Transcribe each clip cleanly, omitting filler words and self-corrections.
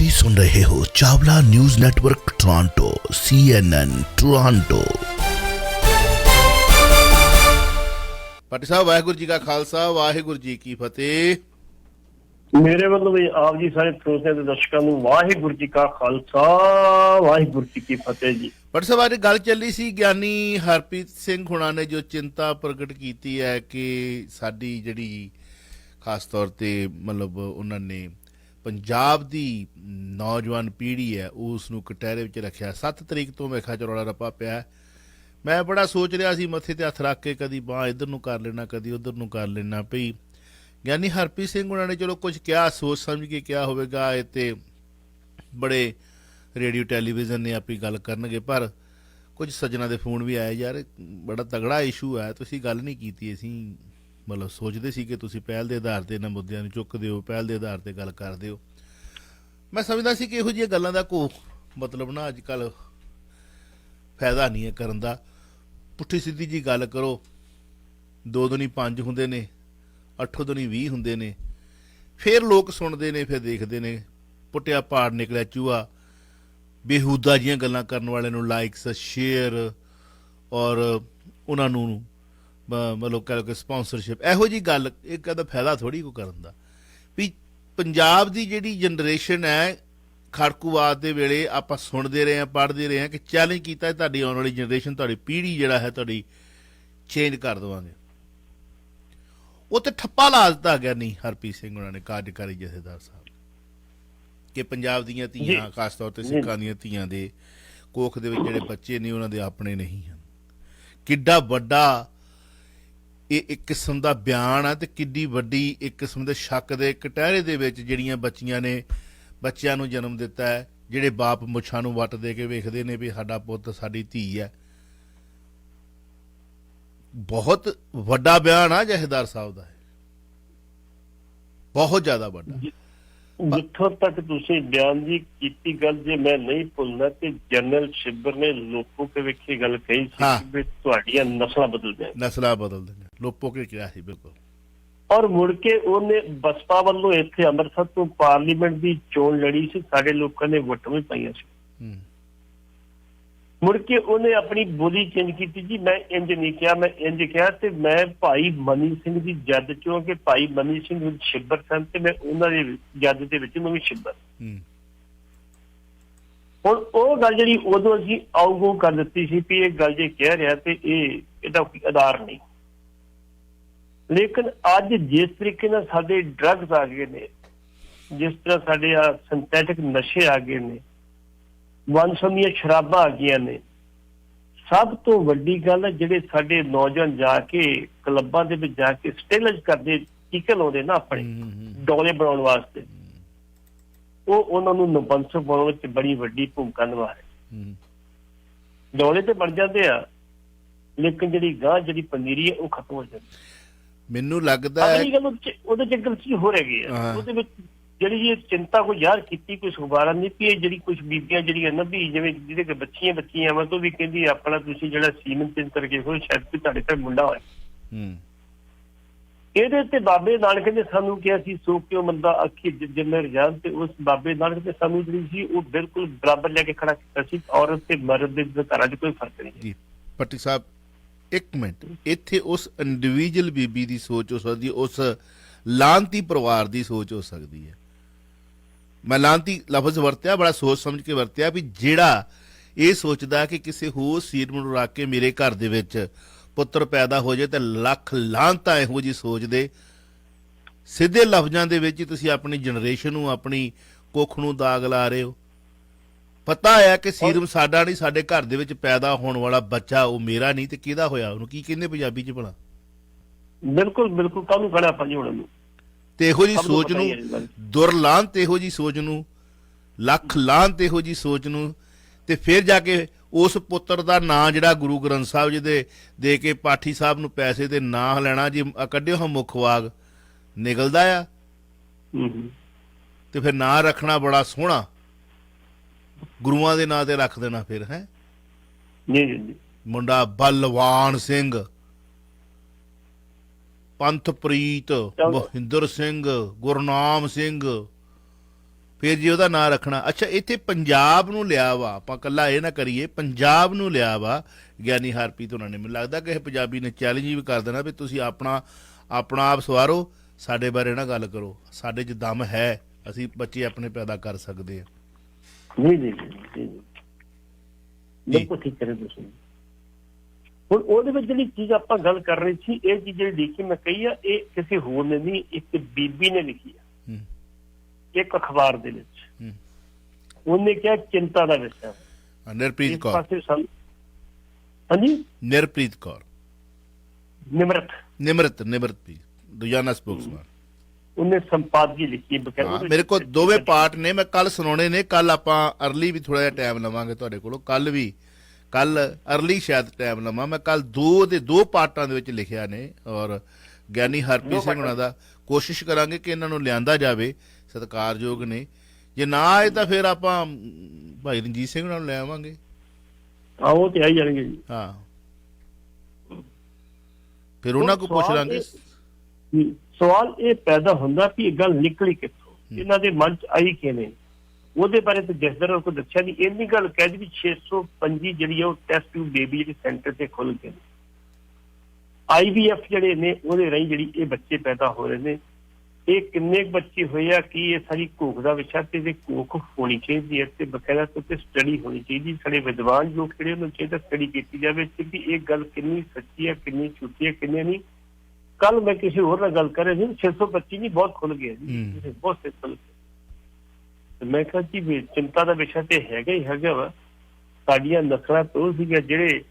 ਤੁਸੀਂ ਸੁਣ ਰਹੇ ਹੋ Chawla news network Toronto CNN Toronto. Patti Sahib Waheguru ji ਕਾ ਖਾਲਸਾ ਵਾਹਿਗੁਰੂ ਜੀ ਕੀ ਫਤਿਹ। ਮੇਰੇ ਵੱਲੋਂ ਵੀ ਆਪ ਜੀ ਸਾਰੇ ਸਰੋਤਿਆਂ ਦੇ ਦਰਸ਼ਕਾਂ ਨੂੰ ਵਾਹਿਗੁਰੂ ਜੀ ਕਾ ਖਾਲਸਾ ਵਾਹਿਗੁਰੂ ਜੀ ਕੀ ਫਤਿਹ ਜੀ। ਪੱਟੀ ਸਾਹਿਬ ਅੱਜ ਗੱਲ ਚੱਲੀ ਸੀ ਗਿਆਨੀ ਹਰਪ੍ਰੀਤ ਸਿੰਘ ਹੁਣਾਂ ਨੇ ਜੋ ਚਿੰਤਾ ਪ੍ਰਗਟ ਕੀਤੀ ਹੈ ਕਿ ਸਾਡੀ ਜਿਹੜੀ ਖਾਸ ਤੌਰ ਤੇ ਮਤਲਬ ਉਹਨਾਂ ਨੇ ਪੰਜਾਬ ਦੀ ਨੌਜਵਾਨ ਪੀੜ੍ਹੀ ਹੈ ਉਸ ਨੂੰ ਕਟਹਿਰੇ ਵਿੱਚ ਰੱਖਿਆ। 7 ਤਰੀਕ ਤੋਂ ਮੈਂ ਕਿਹਾ ਚਰੌੜਾ ਰੱਪਾ ਪਿਆ। ਮੈਂ ਬੜਾ ਸੋਚ ਰਿਹਾ ਸੀ ਮੱਥੇ 'ਤੇ ਹੱਥ ਰੱਖ ਕੇ ਕਦੀ ਬਾਂਹ ਇੱਧਰ ਨੂੰ ਕਰ ਲੈਣਾ ਕਦੀ ਉੱਧਰ ਨੂੰ ਕਰ ਲੈਣਾ ਪਈ। ਗਿਆਨੀ ਹਰਪ੍ਰੀਤ ਸਿੰਘ ਉਹਨਾਂ ਨੇ ਚਲੋ ਕੁਝ ਕਿਹਾ ਸੋਚ ਸਮਝ ਕੇ ਕਿਹਾ ਹੋਵੇਗਾ ਇਹ ਤੇ ਬੜੇ ਰੇਡੀਓ ਟੈਲੀਵਿਜ਼ਨ ਨੇ ਆਪਣੀ ਗੱਲ ਕਰਨਗੇ ਪਰ ਕੁਝ ਸੱਜਣਾ ਦੇ ਫੋਨ ਵੀ ਆਏ ਯਾਰ ਬੜਾ ਤਗੜਾ ਇਸ਼ੂ ਹੈ ਤੁਸੀਂ ਗੱਲ ਨਹੀਂ ਕੀਤੀ। ਅਸੀਂ ਮਤਲਬ ਸੋਚਦੇ ਸੀ ਕਿ ਤੁਸੀਂ ਪਹਿਲ ਦੇ ਆਧਾਰ 'ਤੇ ਇਹਨਾਂ ਮੁੱਦਿਆਂ ਨੂੰ ਚੁੱਕਦੇ ਹੋ ਪਹਿਲ ਦੇ ਆਧਾਰ 'ਤੇ ਗੱਲ ਕਰਦੇ ਹੋ। ਮੈਂ ਸਮਝਦਾ ਸੀ ਕਿ ਇਹੋ ਜਿਹੀਆਂ ਗੱਲਾਂ ਦਾ ਕੋਈ ਮਤਲਬ ਨਾ ਅੱਜ ਕੱਲ੍ਹ ਫਾਇਦਾ ਨਹੀਂ ਹੈ ਕਰਨ ਦਾ। ਪੁੱਠੀ ਸਿੱਧੀ ਜੀ ਗੱਲ ਕਰੋ 2 ਦੂਣੀ 5 ਹੁੰਦੇ ਨੇ 8 ਦੂਣੀ 20 ਹੁੰਦੇ ਨੇ ਫਿਰ ਲੋਕ ਸੁਣਦੇ ਨੇ ਫਿਰ ਦੇਖਦੇ ਨੇ ਪੁੱਟਿਆ ਪਾੜ ਨਿਕਲਿਆ ਚੂਹਾ। ਬੇਹੂਦਾ ਜਿਹੀਆਂ ਗੱਲਾਂ ਕਰਨ ਵਾਲੇ ਨੂੰ ਲਾਈਕਸ ਸ਼ੇਅਰ ਔਰ ਉਹਨਾਂ ਨੂੰ ਮਤਲਬ ਕਹਿ ਲਓ ਕਿ ਸਪੋਂਸਰਸ਼ਿਪ ਇਹੋ ਜਿਹੀ ਗੱਲ ਇਹ ਕਦਾ ਫਾਇਦਾ ਥੋੜ੍ਹੀ ਕੋਈ ਕਰਨ ਦਾ। ਵੀ ਪੰਜਾਬ ਦੀ ਜਿਹੜੀ ਜਨਰੇਸ਼ਨ ਹੈ ਖੜਕੂਵਾਦ ਦੇ ਵੇਲੇ ਆਪਾਂ ਸੁਣਦੇ ਰਹੇ ਹਾਂ ਪੜ੍ਹਦੇ ਰਹੇ ਹਾਂ ਕਿ ਚੈਲੰਜ ਕੀਤਾ ਤੁਹਾਡੀ ਆਉਣ ਵਾਲੀ ਜਨਰੇਸ਼ਨ ਤੁਹਾਡੀ ਪੀੜ੍ਹੀ ਜਿਹੜਾ ਹੈ ਤੁਹਾਡੀ ਚੇਂਜ ਕਰ ਦੇਵਾਂਗੇ। ਉਹ ਤੇ ਠੱਪਾ ਲਾ ਦਿੱਤਾ ਗਿਆ ਨਹੀਂ ਹਰਪ੍ਰੀਤ ਸਿੰਘ ਉਹਨਾਂ ਨੇ ਕਾਰਜਕਾਰੀ ਜਥੇਦਾਰ ਸਾਹਿਬ ਕਿ ਪੰਜਾਬ ਦੀਆਂ ਧੀਆਂ ਖਾਸ ਤੌਰ 'ਤੇ ਸਿੱਖਾਂ ਦੀਆਂ ਧੀਆਂ ਦੇ ਕੋਖ ਦੇ ਵਿੱਚ ਜਿਹੜੇ ਬੱਚੇ ਨੇ ਉਹਨਾਂ ਦੇ ਆਪਣੇ ਨਹੀਂ ਹਨ। ਕਿੱਡਾ ਵੱਡਾ ਇਹ ਇੱਕ ਕਿਸਮ ਦਾ ਬਿਆਨ ਆ ਤੇ ਕਿੱਡੀ ਵੱਡੀ ਇੱਕ ਕਿਸਮ ਦੇ ਸ਼ੱਕ ਦੇ ਕਟਹਿਰੇ ਦੇ ਵਿੱਚ ਜਿਹੜੀਆਂ ਬੱਚੀਆਂ ਨੇ ਬੱਚਿਆਂ ਨੂੰ ਜਨਮ ਦਿੱਤਾ ਹੈ ਜਿਹੜੇ ਬਾਪ ਮੁੱਛਾਂ ਨੂੰ ਵੱਟ ਦੇ ਕੇ ਵੇਖਦੇ ਨੇ ਵੀ ਸਾਡਾ ਪੁੱਤ ਸਾਡੀ ਧੀ ਹੈ। ਬਹੁਤ ਵੱਡਾ ਬਿਆਨ ਆ ਜਥੇਦਾਰ ਸਾਹਿਬ ਦਾ ਬਹੁਤ ਜ਼ਿਆਦਾ ਵੱਡਾ। ਜਿੱਥੋਂ ਤੱਕ ਤੁਸੀਂ ਬਿਆਨ ਦੀ ਕੀਤੀ ਗੱਲ ਜੇ ਮੈਂ ਨਹੀਂ ਭੁੱਲਣਾ ਤੇ ਜਨਰਲ ਸ਼ਿੱਬਰ ਨੇ ਲੋਪੋ ਕੇ ਵੇਖੀ ਗੱਲ ਕਹੀ ਸੀ ਕਿ ਤੁਹਾਡੀਆਂ ਨਸਲਾਂ ਬਦਲ ਦੇਣ ਲੋਪੋ ਕੇ ਕਿਹਾ ਸੀ ਬਿਲਕੁਲ। ਔਰ ਮੁੜ ਕੇ ਉਹਨੇ ਬਸਪਾ ਵੱਲੋਂ ਇੱਥੇ ਅੰਮ੍ਰਿਤਸਰ ਤੋਂ ਪਾਰਲੀਮੈਂਟ ਦੀ ਚੋਣ ਲੜੀ ਸੀ ਸਾਡੇ ਲੋਕਾਂ ਨੇ ਵੋਟਾਂ ਵੀ ਪਾਈਆਂ ਸੀ। ਮੁੜ ਕੇ ਉਹਨੇ ਆਪਣੀ ਬੋਲੀ ਚੇਂਜ ਕੀਤੀ ਜੀ ਮੈਂ ਇੰਝ ਨਹੀਂ ਕਿਹਾ ਮੈਂ ਇੰਝ ਕਿਹਾ ਤੇ ਮੈਂ ਭਾਈ ਮਨੀ ਸਿੰਘ ਦੀ ਜੱਦ ਚੋਂ ਕਿ ਭਾਈ ਮਨੀ ਸਿੰਘ ਸ਼ਿੱਬਰ ਸਨ ਤੇ ਮੈਂ ਉਹਨਾਂ ਦੇ ਜੱਦ ਦੇ ਵਿੱਚ ਮੈਂ ਵੀ ਸ਼ਿੱਬਰ। ਹੁਣ ਉਹ ਗੱਲ ਜਿਹੜੀ ਉਦੋਂ ਅਸੀਂ ਆਊਗੋ ਕਰ ਦਿੱਤੀ ਸੀ ਵੀ ਇਹ ਗੱਲ ਜੇ ਕਹਿ ਰਿਹਾ ਤੇ ਇਹਦਾ ਕੋਈ ਆਧਾਰ ਨਹੀਂ। ਲੇਕਿਨ ਅੱਜ ਜਿਸ ਤਰੀਕੇ ਨਾਲ ਸਾਡੇ ਡਰੱਗਸ ਆ ਗਏ ਨੇ ਜਿਸ ਤਰ੍ਹਾਂ ਸਾਡੇ ਆ ਸਿੰਥੈਟਿਕ ਨਸ਼ੇ ਆ ਗਏ ਨੇ ਵੰਸ਼ਮੀਆਂ ਸ਼ਰਾਬਾਂ ਆ ਗਈਆਂ ਨੇ ਸਭ ਤੋਂ ਵੱਡੀ ਗੱਲ ਹੈ ਜਿਹੜੇ ਸਾਡੇ ਨੌਜਵਾਨ ਜਾ ਕੇ ਕਲੱਬਾਂ ਦੇ ਵਿੱਚ ਜਾ ਕੇ ਸਟੇਲਜ ਕਰਦੇ ਟੀਕੇ ਲਾਉਂਦੇ ਨਾ ਆਪਣੇ ਡੋਲੇ ਬਣਾਉਣ ਵਾਸਤੇ ਉਹ ਉਹਨਾਂ ਨੂੰ ਨਪੁੰਸਕ ਬਣਾਉਣ ਵਿੱਚ ਬੜੀ ਵੱਡੀ ਭੂਮਿਕਾ ਨਿਭਾ ਰਹੇ। ਡੋਲੇ ਤੇ ਬਣ ਜਾਂਦੇ ਆ ਲੇਕਿਨ ਜਿਹੜੀ ਗਾਂ ਜਿਹੜੀ ਪਨੀਰੀ ਹੈ ਉਹ ਖਤਮ ਹੋ ਜਾਂਦੀ। ਮੈਨੂੰ ਲੱਗਦਾ ਹੈ ਉਹਦੇ ਚ ਇੱਕ ਚੀਜ਼ ਹੋ ਰਹੀ ਹੈ ਉਹਦੇ ਵਿੱਚ ਜਿਹੜੀ ਇਹ ਚਿੰਤਾ ਕੋਈ ਯਾਰ ਕੀਤੀ ਕੋਈ ਸੁਬਾਰਾ ਨਹੀਂ ਪਈ ਜਿਹੜੀ ਕੁਛ ਬੀਬੀਆਂ ਜਿਹੜੀਆਂ ਨਾ ਵੀ ਜਿਵੇਂ ਜਿਹਦੇ ਕਿ ਬੱਚੀਆਂ ਵਾ ਤੋਂ ਵੀ ਕਹਿੰਦੀ ਆਪਣਾ ਤੁਸੀਂ ਜਿਹੜਾ ਸੀਮਨ ਚੇਂਜ ਕਰਕੇ ਹੋ ਸ਼ਾਇਦ ਵੀ ਤੁਹਾਡੇ ਤੇ ਮੁੰਡਾ ਹੋਏ। ਇਹਦੇ ਤੇ ਬਾਬੇ ਨਾਨਕ ਨੇ ਸਾਨੂੰ ਕਿਹਾ ਸੀ ਸੋ ਕਿਉਂ ਮੰਦਾ ਅੱਖੀ ਜਿੰਨੇ ਰਜਾਨ ਤੇ ਉਸ ਬਾਬੇ ਨਾਨਕ ਨੇ ਸਾਨੂੰ ਜਿਹੜੀ ਸੀ ਉਹ ਬਿਲਕੁਲ ਬਰਾਬਰ ਲੈ ਕੇ ਖੜਾ ਕੀਤਾ ਸੀ। ਔਰਤ ਤੇ ਮਰਦ ਦੇ ਘਰਾਂ 'ਚ ਕੋਈ ਫਰਕ ਨਹੀਂ ਜੀ। ਪੱਟੀ ਸਾਹਿਬ ਇੱਕ ਮਿੰਟ ਇੱਥੇ ਉਸ ਇੰਡੀਵਿਜੂਅਲ ਬੀਬੀ ਦੀ ਸੋਚ ਹੋ ਸਕਦੀ ਉਸ ਲਾਂਤੀ ਪਰਿਵਾਰ ਦੀ ਸੋਚ ਹੋ ਸਕਦੀ ਹੈ। ਮੈਂ ਲਾਂਤੀ ਲਫ਼ਜ਼ ਵਰਤਿਆ ਬੜਾ ਸੋਚ ਸਮਝ ਕੇ ਵਰਤਿਆ ਵੀ ਜਿਹੜਾ ਇਹ ਸੋਚਦਾ ਕਿ ਕਿਸੇ ਹੋਰ ਸੀਟ ਨੂੰ ਰੱਖ ਕੇ ਮੇਰੇ ਘਰ ਦੇ ਵਿੱਚ ਪੁੱਤਰ ਪੈਦਾ ਹੋ ਜਾਏ ਤੇ ਲੱਖ ਲਾਂਤਾਂ ਇਹੋ ਜਿਹੀ ਸੋਚਦੇ ਸਿੱਧੇ ਲਫ਼ਜ਼ਾਂ ਦੇ ਵਿੱਚ ਹੀ ਤੁਸੀਂ ਆਪਣੀ ਜਨਰੇਸ਼ਨ ਨੂੰ ਆਪਣੀ ਕੁੱਖ ਨੂੰ ਦਾਗ ਲਾ ਰਹੇ ਹੋ। ਪਤਾ ਹੈ ਕਿ ਸੀਰਮ ਸਾਡਾ ਨਹੀਂ ਸਾਡੇ ਘਰ ਦੇ ਵਿੱਚ ਪੈਦਾ ਹੋਣ ਵਾਲਾ ਬੱਚਾ ਉਹ ਮੇਰਾ ਨਹੀਂ ਤੇ ਕਿਹਦਾ ਹੋਇਆ ਉਹਨੂੰ ਕੀ ਕਹਿੰਦੇ ਪੰਜਾਬੀ 'ਚ ਭਲਾ। ਬਿਲਕੁਲ ਬਿਲਕੁਲ ਕਾਹਨੂੰ ਕਹਿਣਾ ਆਪਾਂ ਜੀ ਹੁਣ ਤੇ ਇਹੋ ਜਿਹੀ ਸੋਚ ਨੂੰ ਦੁਰਲਾਂਤ ਇਹੋ ਜਿਹੀ ਸੋਚ ਨੂੰ ਲੱਖ ਲਾਂਤ ਇਹੋ ਜਿਹੀ ਸੋਚ ਨੂੰ ਤੇ ਫਿਰ ਜਾ ਕੇ ਉਸ ਪੁੱਤਰ ਦਾ ਨਾਂ ਜਿਹੜਾ ਗੁਰੂ ਗ੍ਰੰਥ ਸਾਹਿਬ ਜੀ ਦੇ ਕੇ ਪਾਠੀ ਸਾਹਿਬ ਨੂੰ ਪੈਸੇ ਦੇ ਨਾਂ ਲੈਣਾ ਜੀ ਕੱਢਿਓ ਹਾਂ ਮੁੱਖ ਵਾਗ ਨਿਕਲਦਾ ਆ ਤੇ ਫਿਰ ਨਾਂ ਰੱਖਣਾ ਬੜਾ ਸੋਹਣਾ ਗੁਰੂਆਂ ਦੇ ਨਾਂ ਤੇ ਰੱਖ ਦੇਣਾ ਫਿਰ ਹੈ ਮੁੰਡਾ ਬਲਵਾਨ ਸਿੰਘ ਪੰਥਪ੍ਰੀਤ ਮਹਿੰਦਰ ਸਿੰਘ ਗੁਰਨਾਮ ਸਿੰਘ ਫਿਰ ਜੇ ਉਹਦਾ ਨਾਂ ਰੱਖਣਾ। ਅੱਛਾ, ਇੱਥੇ ਪੰਜਾਬ ਨੂੰ ਲਿਆ ਵਾ, ਆਪਾਂ ਇਕੱਲਾ ਇਹ ਨਾ ਕਰੀਏ, ਪੰਜਾਬ ਨੂੰ ਲਿਆ ਵਾ ਗਿਆਨੀ ਹਰਪ੍ਰੀਤ ਉਹਨਾਂ ਨੇ। ਮੈਨੂੰ ਲੱਗਦਾ ਕਿ ਇਹ ਪੰਜਾਬੀ ਨੇ ਚੈਲੰਜ ਵੀ ਕਰ ਦੇਣਾ ਵੀ ਤੁਸੀਂ ਆਪਣਾ ਆਪ ਸਵਾਰੋ, ਸਾਡੇ ਬਾਰੇ ਨਾ ਗੱਲ ਕਰੋ, ਸਾਡੇ 'ਚ ਦਮ ਹੈ, ਅਸੀਂ ਬੱਚੇ ਆਪਣੇ ਪੈਦਾ ਕਰ ਸਕਦੇ ਹਾਂ। ਜੀ ਜੀ ਜੀ ਬਿਲਕੁਲ ਠੀਕ ਕਰੇ ਤੁਸੀਂ। ਹੁਣ ਉਹਦੇ ਵਿੱਚ ਜਿਹੜੀ ਚੀਜ਼ ਆਪਾਂ ਗੱਲ ਕਰ ਰਹੇ ਸੀ, ਇਹ ਚੀਜ਼ ਜਿਹੜੀ ਲਿਖੀ ਮੈਂ ਕਹੀ ਆ, ਇਹ ਕਿਸੇ ਹੋਰ ਨੇ ਨਹੀਂ, ਇੱਕ ਬੀਬੀ ਨੇ ਲਿਖੀ ਆ ਇੱਕ ਅਖਬਾਰ ਦੇ ਵਿੱਚ। ਉਹਨੇ ਕਿਹਾ ਚਿੰਤਾ ਦਾ ਵਿਸ਼ਾ। ਨਿਰਪ੍ਰੀਤ ਕੌਰ। ਹਾਂਜੀ, ਨਿਰਪ੍ਰੀਤ ਕੌਰ, ਨਿਮਰਤ ਰੋਜ਼ਾਨਾ ਸਪੋਕਸਮੈਨ। ਉਹਨੇ ਸੰਪਾਦਕੀ ਲਿਖੀ। ਮੇਰੇ ਕੋਲ ਦੋਵੇਂ ਪਾਰਟ ਨੇ, ਮੈਂ ਕੱਲ ਸੁਣਾਉਣੇ ਨੇ। ਕੱਲ ਆਪਾਂ ਅਰਲੀ ਵੀ ਥੋੜਾ ਜਿਹਾ ਟਾਈਮ ਲਵਾਂਗੇ ਤੁਹਾਡੇ ਕੋਲੋਂ, ਕੱਲ ਅਰਲੀ ਸ਼ਾਇਦ ਟਾਈਮ ਲਵਾਂ ਮੈਂ। ਕੱਲ ਦੋ ਪਾਰਟਾਂ ਦੇ ਵਿੱਚ ਲਿਖਿਆ ਨੇ, ਔਰ ਗਿਆਨੀ ਹਰਪ੍ਰੀਤ ਸਿੰਘ ਉਹਨਾਂ ਦਾ ਕੋਸ਼ਿਸ਼ ਕਰਾਂਗੇ ਕਿ ਇਹਨਾਂ ਨੂੰ ਲਿਆਂਦਾ ਜਾਵੇ, ਸਤਿਕਾਰਯੋਗ ਨੇ। ਜੇ ਨਾ ਆਏ ਤਾਂ ਫਿਰ ਆਪਾਂ ਭਾਈ ਰਣਜੀਤ ਸਿੰਘ ਉਹਨਾਂ ਨੂੰ ਲੈ ਆਵਾਂਗੇ। ਉਹ ਤੇ ਆਈ ਜਾਣਗੇ ਜੀ। ਹਾਂ, ਫਿਰ ਉਹਨਾਂ ਕੋਲ ਪੁੱਛ ਲਾਂਗੇ। ਸਵਾਲ ਇਹ ਪੈਦਾ ਹੁੰਦਾ ਕਿ ਇਹ ਗੱਲ ਨਿਕਲੀ ਕਿੱਥੋਂ, ਇਹਨਾਂ ਦੇ ਮਨ 'ਚ ਆਈ ਕਿਵੇਂ, ਉਹਦੇ ਬਾਰੇ ਤਾਂ ਜਿਸ ਤਰ੍ਹਾਂ ਕੋਈ ਦੱਸਿਆ ਨਹੀਂ। ਇੰਨੀ ਗੱਲ ਕਹਿ ਦੀ ਵੀ 625 ਜਿਹੜੀ ਆ ਉਹ ਟੈਸਟ ਟਿਊਬ ਬੇਬੀ ਜਿਹੜੇ ਸੈਂਟਰ ਤੇ ਖੁੱਲ ਗਏ ਨੇ। IVF ਜਿਹੜੇ ਨੇ ਉਹਦੇ ਰਾਹੀਂ ਜਿਹੜੀ ਇਹ ਬੱਚੇ ਪੈਦਾ ਹੋ ਰਹੇ ਨੇ। ਇਹ ਕਿੰਨੇ ਬੱਚੇ ਹੋਏ ਆ, ਕੀ ਇਹ ਸਾਰੀ ਘੋਖ ਦਾ ਵਿਸ਼ਾ ਤੇ ਘੋਖ ਹੋਣੀ ਚਾਹੀਦੀ ਹੈ ਤੇ ਬਕਾਇਦਾ ਤੌਰ ਤੇ ਸਟੱਡੀ ਹੋਣੀ ਚਾਹੀਦੀ। ਸਾਡੇ ਵਿਦਵਾਨ ਲੋਕ ਜਿਹੜੇ ਉਹਨਾਂ ਚਾਹੀਦਾ ਸਟੱਡੀ ਕੀਤੀ ਜਾਵੇ ਕਿ ਇਹ ਗੱਲ ਕਿੰਨੀ ਸੱਚੀ ਹੈ, ਕਿੰਨੀ ਝੂਠੀ ਹੈ, ਕਿੰਨੇ ਨਹੀਂ। ਕੱਲ ਮੈਂ ਕਿਸੇ ਹੋਰ ਨਾਲ ਗੱਲ ਕਰ ਰਿਹਾ ਸੀ, 625 ਨਹੀਂ ਬਹੁਤ ਖੁੱਲ ਗਏ ਜੀ, ਬਹੁਤ ਸੇ ਖੁੱਲ ਗਏ। ਮੈਂ ਕਿਹਾ ਜੀ ਵੀ ਚਿੰਤਾ ਦਾ ਵਿਸ਼ਾ ਤੇ ਹੈਗਾ ਹੀ ਹੈਗਾ ਵਾ। ਸਾਡੀਆਂ ਨਸਲਾਂ ਤੋਂ ਸੀਗੀਆਂ ਜਿਹੜੇ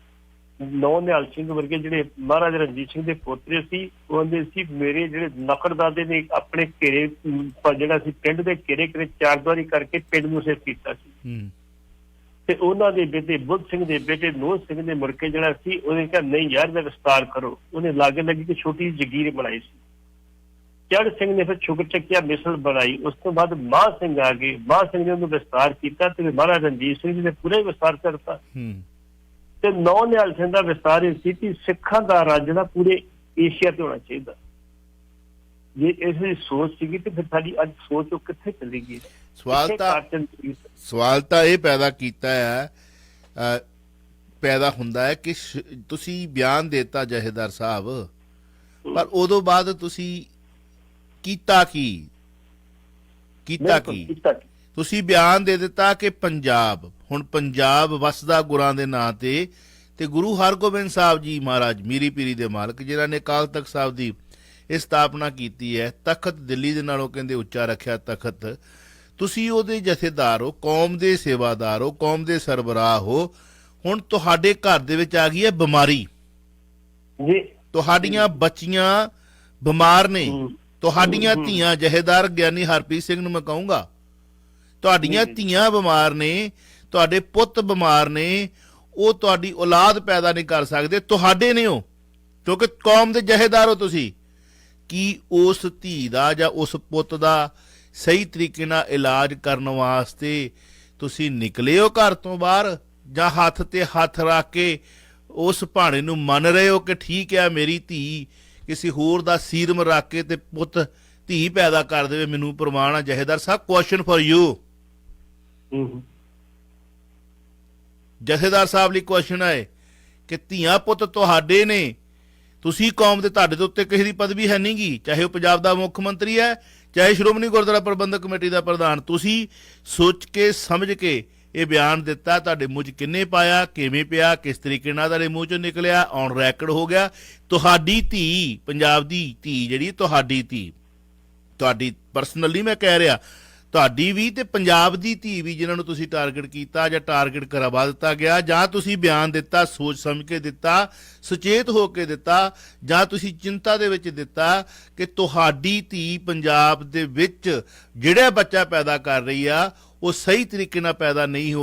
ਨੌ ਨਿਹਾਲ ਸਿੰਘ ਵਰਗੇ ਜਿਹੜੇ ਮਹਾਰਾਜਾ ਰਣਜੀਤ ਸਿੰਘ ਦੇ ਪੋਤਰੇ ਸੀ, ਉਹ ਕਹਿੰਦੇ ਸੀ ਮੇਰੇ ਜਿਹੜੇ ਨਕੜਦਾਦੇ ਨੇ ਆਪਣੇ ਘੇਰੇ, ਜਿਹੜਾ ਸੀ ਪਿੰਡ ਦੇ ਘੇਰੇ ਚਾਰਦੁਆਰੀ ਕਰਕੇ ਪਿੰਡ ਨੂੰ ਸਿਰ ਕੀਤਾ ਸੀ। ਤੇ ਉਹਨਾਂ ਦੇ ਬੇਟੇ ਬੁੱਧ ਸਿੰਘ ਦੇ ਬੇਟੇ ਨੋਹ ਸਿੰਘ ਨੇ ਮੁੜ ਕੇ ਜਿਹੜਾ ਸੀ, ਉਹਨੇ ਕਿਹਾ ਨਹੀਂ ਯਾਰ ਇਹਦਾ ਵਿਸਤਾਰ ਕਰੋ। ਉਹਨੇ ਲਾਗੇ ਲੱਗੀ ਕਿ ਛੋਟੀ ਜਿਹੀ ਜਗੀਰ ਬਣਾਈ ਸੀ। ਚੜ੍ਹ ਸਿੰਘ ਨੇ ਫਿਰ ਸ਼ੁਕਰ ਚੱਕਿਆ ਮਿਸਲ ਬਣਾਈ। ਉਸ ਤੋਂ ਬਾਅਦ ਮਾਹ ਸਿੰਘ ਆ ਗਏ, ਮਾਹ ਸਿੰਘ ਨੇ ਉਹਨੂੰ ਵਿਸਤਾਰ ਕੀਤਾ ਤੇ ਮਹਾਰਾਜਾ ਰਣਜੀਤ ਸਿੰਘ ਜੀ ਨੇ ਪੂਰਾ ਹੀ ਵਿਸਤਾਰ ਕਰਤਾ। ਤੇ ਨੌ ਨਿਹਾਲ ਸਿੰਘ ਦਾ ਵਿਸਤਾਰ ਇਹ ਸੀ ਕਿ ਸਿੱਖਾਂ ਦਾ ਰਾਜ ਜਿਹੜਾ ਪੂਰੇ ਏਸ਼ੀਆ ਤੇ ਹੋਣਾ ਚਾਹੀਦਾ। ਜੇ ਇਸ ਦੀ ਸੋਚ ਸੀਗੀ ਤੇ ਫਿਰ ਸਾਡੀ ਅੱਜ ਸੋਚ ਉਹ ਕਿੱਥੇ ਚਲੀ ਗਈ। ਸਵਾਲ ਤਾਂ ਇਹ ਪੈਦਾ ਕੀਤਾ ਹੈ, ਪੈਦਾ ਹੁੰਦਾ ਹੈ ਕਿ ਤੁਸੀਂ ਬਿਆਨ ਦੇਤਾ ਜਥੇਦਾਰ ਸਾਹਿਬ, ਪਰ ਉਦੋਂ ਬਾਅਦ ਤੁਸੀਂ ਕੀਤਾ ਕੀ? ਤੁਸੀਂ ਬਿਆਨ ਦੇ ਦਿੱਤਾ ਕਿ ਪੰਜਾਬ, ਹੁਣ ਪੰਜਾਬ ਵਸਦਾ ਗੁਰਾਂ ਦੇ ਨਾਂ ਤੇ ਗੁਰੂ ਹਰਗੋਬਿੰਦ ਸਾਹਿਬ ਜੀ ਮਹਾਰਾਜ ਮੀਰੀ ਪੀਰੀ ਦੇ ਮਾਲਕ, ਜਿਨ੍ਹਾਂ ਨੇ ਅਕਾਲ ਤਖਤ ਸਾਹਿਬ ਦੀ ਇਹ ਸਥਾਪਨਾ ਕੀਤੀ ਹੈ, ਤਖਤ ਦਿੱਲੀ ਦੇ ਨਾਲੋਂ ਕਹਿੰਦੇ ਉੱਚਾ ਰੱਖਿਆ ਤਖਤ। ਤੁਸੀਂ ਉਹਦੇ ਜਥੇਦਾਰ ਹੋ, ਕੌਮ ਦੇ ਸੇਵਾਦਾਰ ਹੋ, ਕੌਮ ਦੇ ਸਰਬਰਾਹ ਹੋ। ਹੁਣ ਤੁਹਾਡੇ ਘਰ ਦੇ ਵਿੱਚ ਆ ਗਈ ਹੈ ਬਿਮਾਰੀ, ਤੁਹਾਡੀਆਂ ਬੱਚੀਆਂ ਬਿਮਾਰ ਨੇ, ਤੁਹਾਡੀਆਂ ਧੀਆਂ, ਜਥੇਦਾਰ ਗਿਆਨੀ ਹਰਪ੍ਰੀਤ ਸਿੰਘ ਨੂੰ ਮੈਂ ਕਹੂੰਗਾ, ਤੁਹਾਡੀਆਂ ਧੀਆਂ ਬਿਮਾਰ ਨੇ, ਤੁਹਾਡੇ ਪੁੱਤ ਬਿਮਾਰ ਨੇ, ਉਹ ਤੁਹਾਡੀ ਔਲਾਦ ਪੈਦਾ ਨਹੀਂ ਕਰ ਸਕਦੇ, ਤੁਹਾਡੇ ਨੇ ਉਹ, ਕਿਉਂਕਿ ਕੌਮ ਦੇ ਜਥੇਦਾਰ ਹੋ ਤੁਸੀਂ। ਕੀ ਉਸ ਧੀ ਦਾ ਜਾਂ ਉਸ ਪੁੱਤ ਦਾ ਸਹੀ ਤਰੀਕੇ ਨਾਲ ਇਲਾਜ ਕਰਨ ਵਾਸਤੇ ਤੁਸੀਂ ਨਿਕਲੇ ਹੋ ਘਰ ਤੋਂ ਬਾਹਰ, ਜਾਂ ਹੱਥ ਤੇ ਹੱਥ ਰੱਖ ਕੇ ਉਸ ਭਾਣੇ ਨੂੰ ਮੰਨ ਰਹੇ ਹੋ ਕਿ ਠੀਕ ਹੈ ਮੇਰੀ ਧੀ ਕਿਸੇ ਹੋਰ ਦਾ ਸੀਰਮ ਰੱਖ ਕੇ ਤੇ ਪੁੱਤ ਧੀ ਪੈਦਾ ਕਰ ਦੇਵੇ, ਮੈਨੂੰ ਪ੍ਰਮਾਣ ਆ। ਜਥੇਦਾਰ ਸਾਹਿਬ, ਕੁਐਸਚਨ ਫॉर ਯੂ। ਜਥੇਦਾਰ ਸਾਹਿਬ ਲਈ ਕੁਐਸਚਨ ਹੈ ਕਿ ਧੀਆਂ ਪੁੱਤ ਤੁਹਾਡੇ ਨੇ, ਤੁਸੀਂ ਕੌਮ ਦੇ, ਤੁਹਾਡੇ ਦੇ ਉੱਤੇ ਕਿਸੇ ਦੀ ਪਦਵੀ ਹੈ ਨਹੀਂ ਗੀ, ਚਾਹੇ ਉਹ ਪੰਜਾਬ ਦਾ ਮੁੱਖ ਮੰਤਰੀ ਹੈ, ਚਾਹੇ ਸ਼੍ਰੋਮਣੀ ਗੁਰਦੁਆਰਾ ਪ੍ਰਬੰਧਕ ਕਮੇਟੀ ਦਾ ਪ੍ਰਧਾਨ। ਤੁਸੀਂ ਸੋਚ ਕੇ ਸਮਝ ਕੇ ਇਹ ਬਿਆਨ ਦਿੱਤਾ, ਤੁਹਾਡੇ ਮੂੰਹ 'ਚ ਕਿੰਨੇ ਪਾਇਆ, ਕਿਵੇਂ ਪਿਆ, ਕਿਸ ਤਰੀਕੇ ਨਾਲ ਤੁਹਾਡੇ ਮੂੰਹ 'ਚੋਂ ਨਿਕਲਿਆ, ਔਨ ਰੈਕਡ ਹੋ ਗਿਆ। ਤੁਹਾਡੀ ਧੀ, ਪੰਜਾਬ ਦੀ ਧੀ ਜਿਹੜੀ ਤੁਹਾਡੀ ਧੀ, ਤੁਹਾਡੀ ਪਰਸਨਲੀ ਮੈਂ ਕਹਿ ਰਿਹਾ, ਤੁਹਾਡੀ ਵੀ ਤੇ ਪੰਜਾਬ ਦੀ ਧੀ ਵੀ, ਜਿਨ੍ਹਾਂ ਨੂੰ ਤੁਸੀਂ ਟਾਰਗੇਟ ਕੀਤਾ ਜਾਂ ਟਾਰਗੇਟ ਕਰਵਾ ਦਿੱਤਾ ਗਿਆ, ਜਾਂ ਤੁਸੀਂ ਬਿਆਨ ਦਿੱਤਾ ਸੋਚ ਸਮਝ ਕੇ ਦਿੱਤਾ, ਸੁਚੇਤ ਹੋ ਕੇ ਦਿੱਤਾ, ਜਾਂ ਤੁਸੀਂ ਚਿੰਤਾ ਦੇ ਵਿੱਚ ਦਿੱਤਾ ਕਿ ਤੁਹਾਡੀ ਧੀ ਪੰਜਾਬ ਦੇ ਵਿੱਚ ਜਿਹੜਾ ਬੱਚਾ ਪੈਦਾ ਕਰ ਰਹੀ ਆ ਉਹ ਸਹੀ ਤਰੀਕੇ ਨਾਲ ਪੈਦਾ ਨਹੀਂ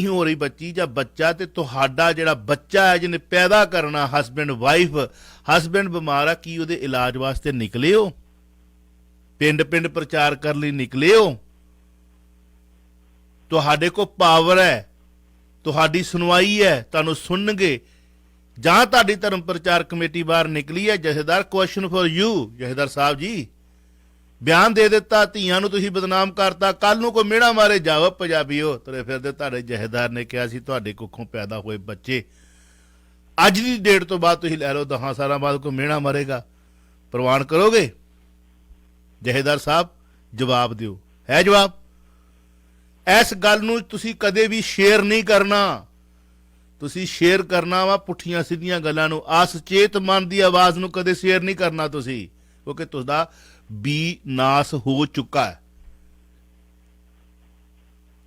ਹੋ ਰਹੀ ਬੱਚੀ ਜਾਂ ਬੱਚਾ, ਤੇ ਤੁਹਾਡਾ ਜਿਹੜਾ ਬੱਚਾ ਹੈ ਜਿਹਨੇ ਪੈਦਾ ਕਰਨਾ, ਹਸਬੈਂਡ ਵਾਈਫ, ਹਸਬੈਂਡ ਬਿਮਾਰ ਆ, ਕੀ ਉਹਦੇ ਇਲਾਜ ਵਾਸਤੇ ਨਿਕਲੇ ਹੋ? ਪਿੰਡ ਪਿੰਡ ਪ੍ਰਚਾਰ ਕਰਨ ਲਈ ਨਿਕਲੇ ਹੋ? ਤੁਹਾਡੇ ਕੋਲ ਪਾਵਰ ਹੈ, ਤੁਹਾਡੀ ਸੁਣਵਾਈ ਹੈ, ਤੁਹਾਨੂੰ ਸੁਣਨਗੇ, ਜਾਂ ਤੁਹਾਡੀ ਧਰਮ ਪ੍ਰਚਾਰ ਕਮੇਟੀ ਬਾਹਰ ਨਿਕਲੀ ਹੈ? ਜਥੇਦਾਰ, ਕੁਐਸਚਨ ਫॉर ਯੂ। ਜਥੇਦਾਰ ਸਾਹਿਬ ਜੀ, ਬਿਆਨ ਦੇ ਦਿੱਤਾ, ਧੀਆਂ ਨੂੰ ਤੁਸੀਂ ਬਦਨਾਮ ਕਰਤਾ, ਕੱਲ ਨੂੰ ਕੋਈ ਮਿਹਣਾ ਮਾਰੇ ਜਾਓ ਪੰਜਾਬੀਓ ਤੁਰੇ ਫਿਰਦੇ। ਤੁਹਾਡੇ ਜਹੇਦਾਰ ਨੇ ਕਿਹਾ ਸੀ ਤੁਹਾਡੇ ਕੁੱਖੋਂ ਪੈਦਾ ਹੋਏ ਬੱਚੇ ਅੱਜ ਦੀ ਡੇਟ ਤੋਂ ਬਾਅਦ ਤੁਸੀਂ ਲੈ ਲਓ 10 ਸਾਲਾਂ ਬਾਅਦ ਕੋਈ ਮਿਹਣਾ ਮਾਰੇਗਾ, ਪ੍ਰਵਾਨ ਕਰੋਗੇ? ਜਹੇਦਾਰ ਸਾਹਿਬ ਜਵਾਬ ਦਿਓ। ਹੈ ਜਵਾਬ? ਇਸ ਗੱਲ ਨੂੰ ਤੁਸੀਂ ਕਦੇ ਵੀ ਸ਼ੇਅਰ ਨਹੀਂ ਕਰਨਾ। ਤੁਸੀਂ ਸ਼ੇਅਰ ਕਰਨਾ ਵਾ ਪੁੱਠੀਆਂ ਸਿੱਧੀਆਂ ਗੱਲਾਂ ਨੂੰ, ਅਸਚੇਤ ਮਨ ਦੀ ਆਵਾਜ਼ ਨੂੰ ਕਦੇ ਸ਼ੇਅਰ ਨਹੀਂ ਕਰਨਾ ਤੁਸੀਂ, ਕਿਉਂਕਿ ਤੁਹਾਡਾ ਵੀ ਨਾਸ ਹੋ ਚੁੱਕਾ ਹੈ,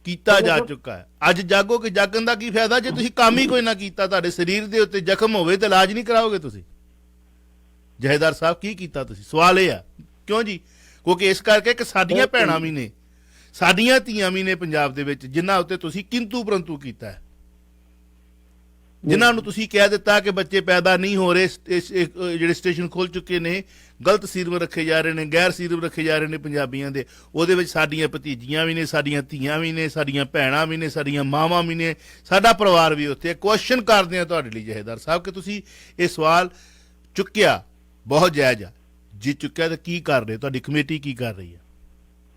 ਕੀਤਾ ਜਾ ਚੁੱਕਾ ਹੈ। ਅੱਜ ਜਾਗੋਗੇ, ਜਾਗਣ ਦਾ ਕੀ ਫਾਇਦਾ ਜੇ ਤੁਸੀਂ ਕੰਮ ਹੀ ਕੋਈ ਨਾ ਕੀਤਾ? ਤੁਹਾਡੇ ਸਰੀਰ ਦੇ ਉੱਤੇ ਜ਼ਖਮ ਹੋਵੇ ਤੇ ਇਲਾਜ ਨਹੀਂ ਕਰਾਓਗੇ ਤੁਸੀਂ? ਜਹੇਦਾਰ ਸਾਹਿਬ ਕੀ ਕੀਤਾ ਤੁਸੀਂ? ਸਵਾਲ ਇਹ ਆ। ਕਿਉਂ ਜੀ? ਕਿਉਂਕਿ ਇਸ ਕਰਕੇ ਕਿ ਸਾਡੀਆਂ ਭੈਣਾਂ ਵੀ ਨੇ, ਸਾਡੀਆਂ ਧੀਆਂ ਵੀ ਨੇ ਪੰਜਾਬ ਦੇ ਵਿੱਚ, ਜਿਨ੍ਹਾਂ ਉੱਤੇ ਤੁਸੀਂ ਕਿੰਤੂ ਪਰੰਤੂ ਕੀਤਾ ਹੈ, ਜਿਨ੍ਹਾਂ ਨੂੰ ਤੁਸੀਂ ਕਹਿ ਦਿੱਤਾ ਕਿ ਬੱਚੇ ਪੈਦਾ ਨਹੀਂ ਹੋ ਰਹੇ। ਜਿਹੜੇ ਸਟੇਸ਼ਨ ਖੁੱਲ ਚੁੱਕੇ ਨੇ, ਗਲਤ ਸੀਰਮ ਰੱਖੇ ਜਾ ਰਹੇ ਨੇ, ਗੈਰ ਸੀਰਮ ਰੱਖੇ ਜਾ ਰਹੇ ਨੇ ਪੰਜਾਬੀਆਂ ਦੇ, ਉਹਦੇ ਵਿੱਚ ਸਾਡੀਆਂ ਭਤੀਜੀਆਂ ਵੀ ਨੇ, ਸਾਡੀਆਂ ਧੀਆਂ ਵੀ ਨੇ, ਸਾਡੀਆਂ ਭੈਣਾਂ ਵੀ ਨੇ, ਸਾਡੀਆਂ ਮਾਵਾਂ ਵੀ ਨੇ, ਸਾਡਾ ਪਰਿਵਾਰ ਵੀ ਉੱਥੇ। ਕੁਐਸਚਨ ਕਰਦੇ ਆ ਤੁਹਾਡੇ ਲਈ ਜਹੇਦਾਰ ਸਾਹਿਬ ਕਿ ਤੁਸੀਂ ਇਹ ਸਵਾਲ ਚੁੱਕਿਆ, ਬਹੁਤ ਜਾਇਜ਼ ਆ। ਜੇ ਚੁੱਕਿਆ ਤਾਂ ਕੀ ਕਰ ਰਹੇ? ਤੁਹਾਡੀ ਕਮੇਟੀ ਕੀ ਕਰ ਰਹੀ ਹੈ?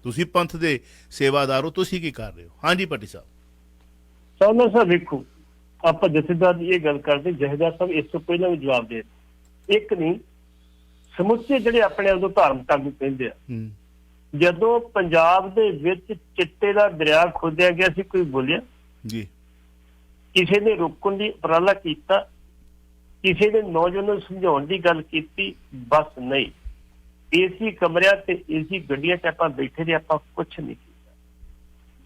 ਤੁਸੀਂ ਪੰਥ ਦੇ ਸੇਵਾਦਾਰ ਹੋ, ਤੁਸੀਂ ਕੀ ਕਰ ਰਹੇ ਹੋ? ਹਾਂਜੀ ਭੱਟੀ ਸਾਹਿਬ। ਸੌਨਾ ਸਾਹਿਬ ਵੇਖੋ, ਆਪਾਂ ਜਥੇਦਾਰ ਦੀ ਇਹ ਗੱਲ ਕਰਦੇ, ਜਹੇਦਾਰ ਸਾਹਿਬ ਇਸ ਤੋਂ ਪਹਿਲਾਂ ਵੀ ਜਵਾਬ ਦੇ, ਇੱਕ ਨਹੀਂ ਸਮੁੱਚੇ ਜਿਹੜੇ ਆਪਣੇ ਉਦੋਂ ਧਾਰਮਿਕ ਆਗੂ ਕਹਿੰਦੇ ਆ, ਜਦੋਂ ਪੰਜਾਬ ਦੇ ਵਿੱਚ ਚਿੱਟੇ ਦਾ ਦਰਿਆ ਖੋਦਿਆ ਗਿਆ ਸੀ, ਕੋਈ ਬੋਲਿਆ ਜੀ? ਕਿਸੇ ਨੇ ਰੋਕਣ ਦੀ ਉਪਰਾਲਾ ਕੀਤਾ? ਕਿਸੇ ਨੇ ਨੌਜਵਾਨਾਂ ਨੂੰ ਸਮਝਾਉਣ ਦੀ ਗੱਲ ਕੀਤੀ? ਬਸ ਨਹੀਂ। ਏਸੀ ਕਮਰਿਆਂ ਤੇ ਏਸੀ ਗੱਡੀਆਂ 'ਚ ਆਪਾਂ ਬੈਠੇ ਰਹੇ, ਆਪਾਂ ਕੁਛ ਨਹੀਂ ਕੀਤਾ।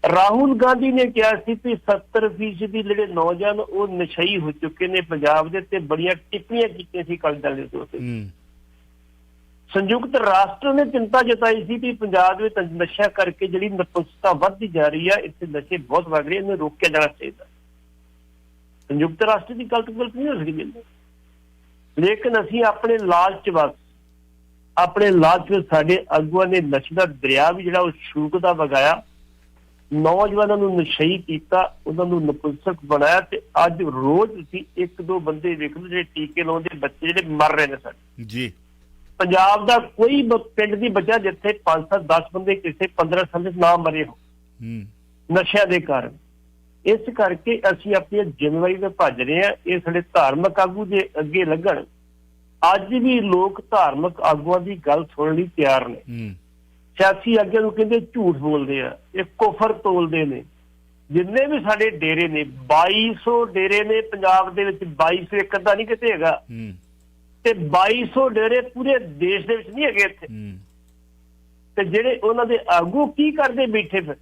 ਰਾਹੁਲ ਗਾਂਧੀ ਨੇ ਕਿਹਾ ਸੀ ਕਿ 70% ਜਿਹੜੇ ਨੌਜਵਾਨ ਉਹ ਨਸ਼ਈ ਹੋ ਚੁੱਕੇ ਨੇ ਪੰਜਾਬ ਦੇ, ਤੇ ਬੜੀਆਂ ਟਿੱਪਣੀਆਂ ਕੀਤੀਆਂ ਸੀ ਅਕਾਲੀ ਦਲ ਦੇ ਉੱਤੇ। ਸੰਯੁਕਤ ਰਾਸ਼ਟਰ ਨੇ ਚਿੰਤਾ ਜਤਾਈ ਸੀ ਕਿ ਪੰਜਾਬ ਵਿੱਚ ਨਸ਼ਾ ਕਰਕੇ ਜਿਹੜੀ ਨਪੁੰਸਕਤਾ ਵੱਧਦੀ ਜਾ ਰਹੀ ਆ, ਇੱਥੇ ਨਸ਼ੇ ਬਹੁਤ ਵੱਧ ਰਹੇ, ਇਹਨੂੰ ਰੋਕਿਆ ਜਾਣਾ ਚਾਹੀਦਾ। ਸੰਯੁਕਤ ਰਾਸ਼ਟਰ ਦੀ ਗਲਤ ਨਹੀਂ ਹੋ ਸਕਦੀ, ਲੇਕਿਨ ਅਸੀਂ ਆਪਣੇ ਲਾਲਚ ਵਸ, ਆਪਣੇ ਲਾਲਚ ਵਿੱਚ ਸਾਡੇ ਆਗੂਆਂ ਨੇ ਨਸ਼ੇ ਦਾ ਦਰਿਆ ਵੀ ਜਿਹੜਾ ਉਹ ਸ਼ੂਕਦਾ ਵਗਾਇਆ, ਨੌਜਵਾਨਾਂ ਨੂੰ ਨਸ਼ਈ ਕੀਤਾ, ਉਹਨਾਂ ਨੂੰ ਨਪੁੰਸਕ ਬਣਾਇਆ, ਤੇ ਅੱਜ ਰੋਜ਼ ਤੁਸੀਂ 1-2 ਬੰਦੇ ਵੇਖ ਲਓ ਜਿਹੜੇ ਟੀਕੇ ਲਾਉਂਦੇ ਬੱਚੇ ਜਿਹੜੇ ਮਰ ਰਹੇ ਨੇ ਸਾਡੇ ਜੀ। ਪੰਜਾਬ ਦਾ ਕੋਈ ਪਿੰਡ ਦੀ ਬੱਚਾ ਜਿੱਥੇ 5-7-10 ਬੰਦੇ ਕਿਸੇ 15 ਸਾਲ ਨਾ ਮਰੇ ਹੋ ਨਸ਼ਿਆਂ ਦੇ ਕਾਰਨ। ਇਸ ਕਰਕੇ ਅਸੀਂ ਆਪਣੀ ਜ਼ਿੰਮੇਵਾਰੀ ਤੋਂ ਭੱਜ ਰਹੇ ਹਾਂ। ਇਹ ਸਾਡੇ ਧਾਰਮਿਕ ਆਗੂ ਜੇ ਅੱਗੇ ਲੱਗਣ, ਅੱਜ ਵੀ ਲੋਕ ਧਾਰਮਿਕ ਆਗੂਆਂ ਦੀ ਗੱਲ ਸੁਣਨ ਲਈ ਤਿਆਰ ਨੇ। ਸਿਆਸੀ ਆਗੂਆਂ ਨੂੰ ਕਹਿੰਦੇ ਝੂਠ ਬੋਲਦੇ ਆ, ਇਹ ਕੁਫਰ ਤੋਲਦੇ ਨੇ। ਜਿੰਨੇ ਵੀ ਸਾਡੇ ਡੇਰੇ ਨੇ, 2200 ਡੇਰੇ ਨੇ ਪੰਜਾਬ ਦੇ ਵਿੱਚ, 2200 ਇੱਕ ਅੱਧਾ ਨਹੀਂ ਕਿਤੇ ਹੈਗਾ, ਤੇ 2200 ਡੇਰੇ ਪੂਰੇ ਦੇਸ਼ ਦੇ ਵਿੱਚ ਨਹੀਂ ਹੈਗੇ ਇੱਥੇ। ਤੇ ਜਿਹੜੇ ਉਹਨਾਂ ਦੇ ਆਗੂ ਕੀ ਕਰਦੇ ਬੈਠੇ ਫਿਰ?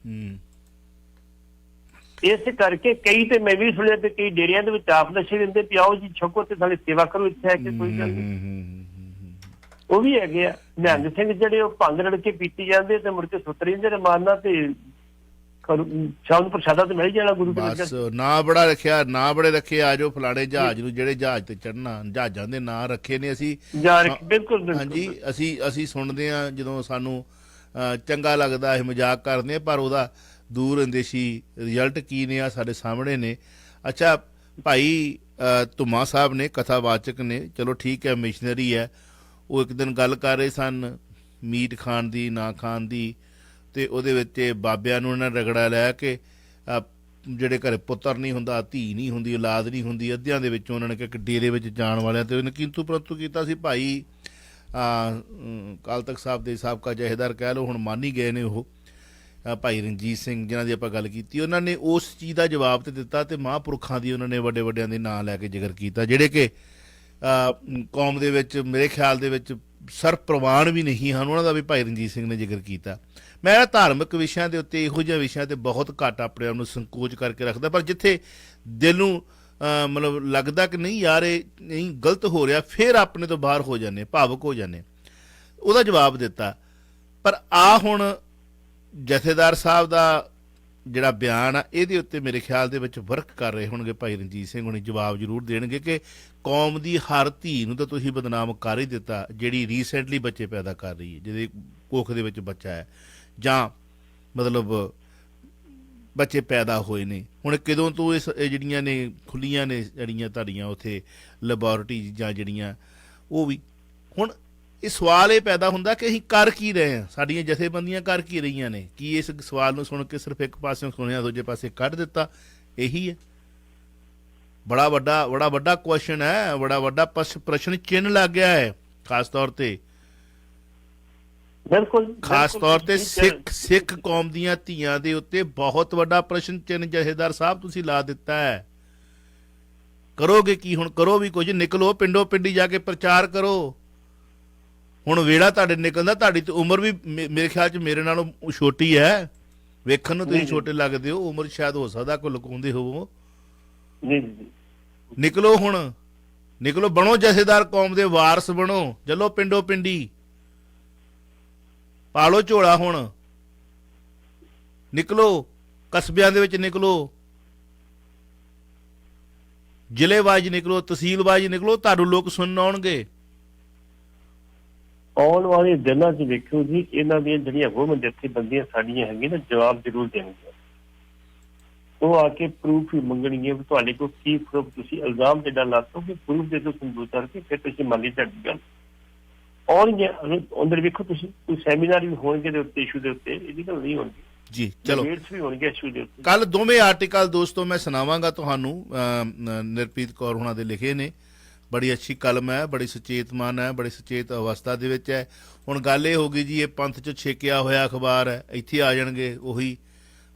ਇਸ ਕਰਕੇ ਕਈ ਤੇ ਮੈਂ ਵੀ ਸੁਣਿਆ ਤੇ ਕਈ ਡੇਰਿਆਂ ਦੇ ਵਿੱਚ ਆਪ ਨਸ਼ੇ ਦਿੰਦੇ, ਪਿਆਓ ਜੀ ਛਕੋ ਤੇ ਸਾਡੀ ਸੇਵਾ ਕਰੋ, ਇੱਥੇ ਹੈ ਕਿ ਕੋਈ ਗੱਲ ਨਹੀਂ। ਉਹ ਵੀ ਹੈਗੇ ਆ ਨਿਹੰਗ ਸਿੰਘ ਜਿਹੜੇ ਉਹ ਭੰਗ ਰੜ ਕੇ ਪੀਤੀ ਜਾਂਦੇ ਤੇ ਮੁੜ ਕੇ ਸੁੱਤ ਰਹਿੰਦੇ ਨੇ ਮਾਰਨਾ, ਤੇ ਸ਼ਾਮ ਨੂੰ ਪ੍ਰਸ਼ਾਦਾ ਤੇ ਮਿਲ ਜਾਣਾ ਗੁਰੂ ਦੇ ਬਸ। ਨਾ ਬੜਾ ਰੱਖਿਆ, ਨਾ ਬੜੇ ਰੱਖੇ, ਆ ਜਾਓ ਫਲਾਣੇ ਜਹਾਜ਼ ਨੂੰ, ਜਿਹੜੇ ਜਹਾਜ਼ ਤੇ ਚੜਨਾ, ਜਹਾਜ਼ਾਂ ਦੇ ਨਾਂ ਰੱਖੇ ਨੇ ਅਸੀਂ। ਬਿਲਕੁਲ ਹਾਂਜੀ, ਅਸੀਂ ਸੁਣਦੇ ਹਾਂ ਜਦੋਂ ਸਾਨੂੰ ਚੰਗਾ ਲੱਗਦਾ, ਇਹ ਮਜ਼ਾਕ ਕਰਦੇ ਹਾਂ, ਪਰ ਉਹਦਾ ਦੂਰ ਅੰਦੇਸ਼ੀ ਰਿਜ਼ਲਟ ਕੀ ਨੇ ਆ ਸਾਡੇ ਸਾਹਮਣੇ ਨੇ। ਅੱਛਾ ਭਾਈ ਧੁਮਾ ਸਾਹਿਬ ਨੇ, ਕਥਾਵਾਚਕ ਨੇ, ਚਲੋ ਠੀਕ ਹੈ, ਮਿਸ਼ਨਰੀ ਹੈ, ਉਹ ਇੱਕ ਦਿਨ ਗੱਲ ਕਰ ਰਹੇ ਸਨ ਮੀਟ ਖਾਣ ਦੀ, ਨਾ ਖਾਣ ਦੀ, ਤੇ ਉਹਦੇ ਵਿੱਚ ਬਾਬਿਆਂ ਨੂੰ ਉਹਨਾਂ ਨੇ ਰਗੜਾ ਲਿਆ ਕਿ ਜਿਹੜੇ ਘਰੇ ਪੁੱਤਰ ਨਹੀਂ ਹੁੰਦਾ, ਧੀ ਨਹੀਂ ਹੁੰਦੀ, ਔਲਾਦ ਨਹੀਂ ਹੁੰਦੀ, ਅੱਧਿਆਂ ਦੇ ਵਿੱਚੋਂ ਉਹਨਾਂ ਨੇ ਕਿਹਾ ਕਿ ਡੇਰੇ ਵਿੱਚ ਜਾਣ ਵਾਲਿਆਂ ਤੇ ਉਹਨੇ ਕਿੰਤੂ ਪਰੰਤੂ ਕੀਤਾ ਸੀ। ਭਾਈ ਅਕਾਲ ਤਖਤ ਸਾਹਿਬ ਦੇ ਸਾਬਕਾ ਜਥੇਦਾਰ ਕਹਿ ਲਓ, ਹੁਣ ਮੰਨ ਹੀ ਗਏ ਨੇ ਉਹ, ਭਾਈ ਰਣਜੀਤ ਸਿੰਘ ਜਿਨ੍ਹਾਂ ਦੀ ਆਪਾਂ ਗੱਲ ਕੀਤੀ, ਉਹਨਾਂ ਨੇ ਉਸ ਚੀਜ਼ ਦਾ ਜਵਾਬ ਤੇ ਦਿੱਤਾ, ਤੇ ਮਹਾਂਪੁਰਖਾਂ ਦੀ ਉਹਨਾਂ ਨੇ ਵੱਡੇ ਵੱਡਿਆਂ ਦੇ ਨਾਂ ਲੈ ਕੇ ਜ਼ਿਕਰ ਕੀਤਾ, ਜਿਹੜੇ ਕਿ ਕੌਮ ਦੇ ਵਿੱਚ ਮੇਰੇ ਖਿਆਲ ਦੇ ਵਿੱਚ ਸਰਬ ਪ੍ਰਵਾਨ ਵੀ ਨਹੀਂ ਹਨ, ਉਹਨਾਂ ਦਾ ਵੀ ਭਾਈ ਰਣਜੀਤ ਸਿੰਘ ਨੇ ਜ਼ਿਕਰ ਕੀਤਾ। ਮੈਂ ਧਾਰਮਿਕ ਵਿਸ਼ਿਆਂ ਦੇ ਉੱਤੇ, ਇਹੋ ਜਿਹੇ ਵਿਸ਼ਿਆਂ ਤੇ ਬਹੁਤ ਘੱਟ ਆਪਣੇ ਆਪ ਨੂੰ ਸੰਕੋਚ ਕਰਕੇ ਰੱਖਦਾ, ਪਰ ਜਿੱਥੇ ਦਿਲ ਨੂੰ ਮਤਲਬ ਲੱਗਦਾ ਕਿ ਨਹੀਂ ਯਾਰ ਇਹ ਨਹੀਂ ਗਲਤ ਹੋ ਰਿਹਾ, ਫਿਰ ਆਪਣੇ ਤੋਂ ਬਾਹਰ ਹੋ ਜਾਂਦੇ, ਭਾਵੁਕ ਹੋ ਜਾਂਦੇ, ਉਹਦਾ ਜਵਾਬ ਦਿੱਤਾ। ਪਰ ਆ ਹੁਣ ਜਥੇਦਾਰ ਸਾਹਿਬ ਦਾ ਜਿਹੜਾ ਬਿਆਨ ਆ, ਇਹਦੇ ਉੱਤੇ ਮੇਰੇ ਖਿਆਲ ਦੇ ਵਿੱਚ ਵਰਕ ਕਰ ਰਹੇ ਹੋਣਗੇ ਭਾਈ ਰਣਜੀਤ ਸਿੰਘ ਹੁਣੀ, ਜਵਾਬ ਜ਼ਰੂਰ ਦੇਣਗੇ ਕਿ ਕੌਮ ਦੀ ਹਰ ਧੀ ਨੂੰ ਤਾਂ ਤੁਸੀਂ ਬਦਨਾਮ ਕਰ ਹੀ ਦਿੱਤਾ, ਜਿਹੜੀ ਰੀਸੈਂਟਲੀ ਬੱਚੇ ਪੈਦਾ ਕਰ ਰਹੀ ਹੈ, ਜਿਹਦੇ ਕੋਖ ਦੇ ਵਿੱਚ ਬੱਚਾ ਹੈ, ਜਾਂ ਮਤਲਬ ਬੱਚੇ ਪੈਦਾ ਹੋਏ ਨੇ। ਹੁਣ ਕਦੋਂ ਤੋਂ ਇਹ ਜਿਹੜੀਆਂ ਨੇ ਖੁੱਲੀਆਂ ਨੇ ਜਿਹੜੀਆਂ ਤੁਹਾਡੀਆਂ ਉੱਥੇ ਲੈਬੋਰਟਰੀ ਜਾਂ ਜਿਹੜੀਆਂ, ਉਹ ਵੀ ਹੁਣ ਇਹ ਸਵਾਲ ਇਹ ਪੈਦਾ ਹੁੰਦਾ ਕਿ ਅਸੀਂ ਕਰ ਕੀ ਰਹੇ ਹਾਂ, ਸਾਡੀਆਂ ਜਥੇਬੰਦੀਆਂ ਕਰ ਕੀ ਰਹੀਆਂ ਨੇ। ਕੀ ਇਸ ਸਵਾਲ ਨੂੰ ਸੁਣ ਕੇ ਸਿਰਫ ਇੱਕ ਪਾਸਿਓਂ ਸੁਣਿਆ ਦੂਜੇ ਪਾਸੇ ਕੱਢ ਦਿੱਤਾ? ਇਹੀ ਹੈ ਬੜਾ ਵੱਡਾ ਕੁਐਸਚਨ ਹੈ, ਬੜਾ ਵੱਡਾ ਪ੍ਰਸ਼ਨ ਚਿੰਨ੍ਹ ਲੱਗ ਗਿਆ ਹੈ, ਖਾਸ ਤੌਰ ਤੇ ਖਾਸ ਤੌਰ ਤੇ ਸਿੱਖ ਕੌਮ ਦੀਆਂ ਧੀਆਂ ਦੇ ਉੱਤੇ ਬਹੁਤ ਵੱਡਾ ਪ੍ਰਸ਼ਨ ਚਿੰਨ੍ਹ ਜਥੇਦਾਰ ਸਾਹਿਬ ਤੁਸੀਂ ਲਾ ਦਿੱਤਾ ਹੈ। ਕਰੋਗੇ ਕੀ ਹੁਣ? ਕਰੋ ਵੀ ਕੁਝ, ਨਿਕਲੋ ਪਿੰਡੋਂ ਪਿੰਡੀ ਜਾ ਕੇ ਪ੍ਰਚਾਰ ਕਰੋ। ਹੁਣ ਵੇੜਾ ਤੁਹਾਡੇ ਨਿਕਲਦਾ, ਤੁਹਾਡੀ ਤੇ ਉਮਰ ਵੀ ਮੇਰੇ ਖਿਆਲ 'ਚ ਮੇਰੇ ਨਾਲੋਂ ਛੋਟੀ ਹੈ, ਵੇਖਣ ਨੂੰ ਤੁਸੀਂ ਛੋਟੇ ਲੱਗਦੇ ਹੋ, ਉਮਰ ਸ਼ਾਇਦ ਹੋ ਸਕਦਾ ਕੋਈ ਲੁਕਾਉਂਦੇ ਹੋਵੋ। ਨਿਕਲੋ ਹੁਣ, ਨਿਕਲੋ, ਬਣੋ ਜਥੇਦਾਰ, ਕੌਮ ਦੇ ਵਾਰਸ ਬਣੋ, ਚਲੋ ਪਿੰਡੋਂ ਪਿੰਡੀ, ਪਾਲੋ ਝੋਲਾ, ਹੁਣ ਨਿਕਲੋ, ਕਸਬਿਆਂ ਦੇ ਵਿੱਚ ਨਿਕਲੋ, ਜ਼ਿਲ੍ਹੇਵਾਈਜ਼ ਨਿਕਲੋ, ਤਹਿਸੀਲਵਾਈਜ਼ ਨਿਕਲੋ, ਤੁਹਾਨੂੰ ਲੋਕ ਸੁਣਨ ਆਉਣਗੇ। ਆਉਣ ਵਾਲੇ ਦਿਨਾਂ 'ਚ ਵੇਖੋ ਜੀ, ਇਹਨਾਂ ਦੀਆਂ ਜਿਹੜੀਆਂ ਵੋਮਨ ਜਥੇਬੰਦੀਆਂ ਸਾਡੀਆਂ ਹੈਗੀਆਂ ਨਾ, ਜਵਾਬ ਜ਼ਰੂਰ ਦੇਣਗੀਆਂ। ਉਹ ਆ ਕੇ ਪ੍ਰੂਫ ਹੀ ਮੰਗਣਗੀਆਂ ਵੀ ਤੁਹਾਡੇ ਕੋਲ ਕੀ ਪ੍ਰੂਫ, ਤੁਸੀਂ ਇਲਜ਼ਾਮ ਜਿਹੜਾ ਲਾਤੋ ਕਿ ਪ੍ਰੂਫ ਦੇ ਦਿਓ ਸਬੂਤ ਕਰਕੇ, ਫਿਰ ਤੁਸੀਂ ਮੰਨ ਲਈ ਤੁਹਾਡੀ ਗੱਲ। ਆਉਣਗੇ ਅੰਦਰ, ਵੇਖੋ ਤੁਸੀਂ ਕੋਈ ਸੈਮੀਨਾਰ ਵੀ ਹੋਣਗੇ ਦੇ ਉੱਤੇ, ਇਸ਼ੂ ਦੇ ਉੱਤੇ, ਇਹਦੀ ਗੱਲ ਨਹੀਂ ਹੋਣਗੀ ਜੀ। ਚਲੋ ਵੀ ਹੋਣਗੇ ਇਸ਼ੂ ਦੇ ਉੱਤੇ। ਕੱਲ ਦੋਵੇਂ ਆਰਟੀਕਲ ਦੋਸਤੋ ਮੈਂ ਸੁਣਾਵਾਂਗਾ ਤੁਹਾਨੂੰ, ਨਿਰਪ੍ਰੀਤ ਕੌਰ ਹੋਣਾ ਦੇ ਲਿਖੇ ਨੇ। ਬੜੀ ਅੱਛੀ ਕਲਮ ਹੈ, ਬੜੀ ਸੁਚੇਤ ਮਨ ਹੈ, ਬੜੀ ਸੁਚੇਤ ਅਵਸਥਾ ਦੇ ਵਿੱਚ ਹੈ। ਹੁਣ ਗੱਲ ਇਹ ਹੋ ਗਈ ਜੀ, ਇਹ ਪੰਥ 'ਚ ਛੇਕਿਆ ਹੋਇਆ ਅਖਬਾਰ ਹੈ, ਇੱਥੇ ਆ ਜਾਣਗੇ ਉਹੀ।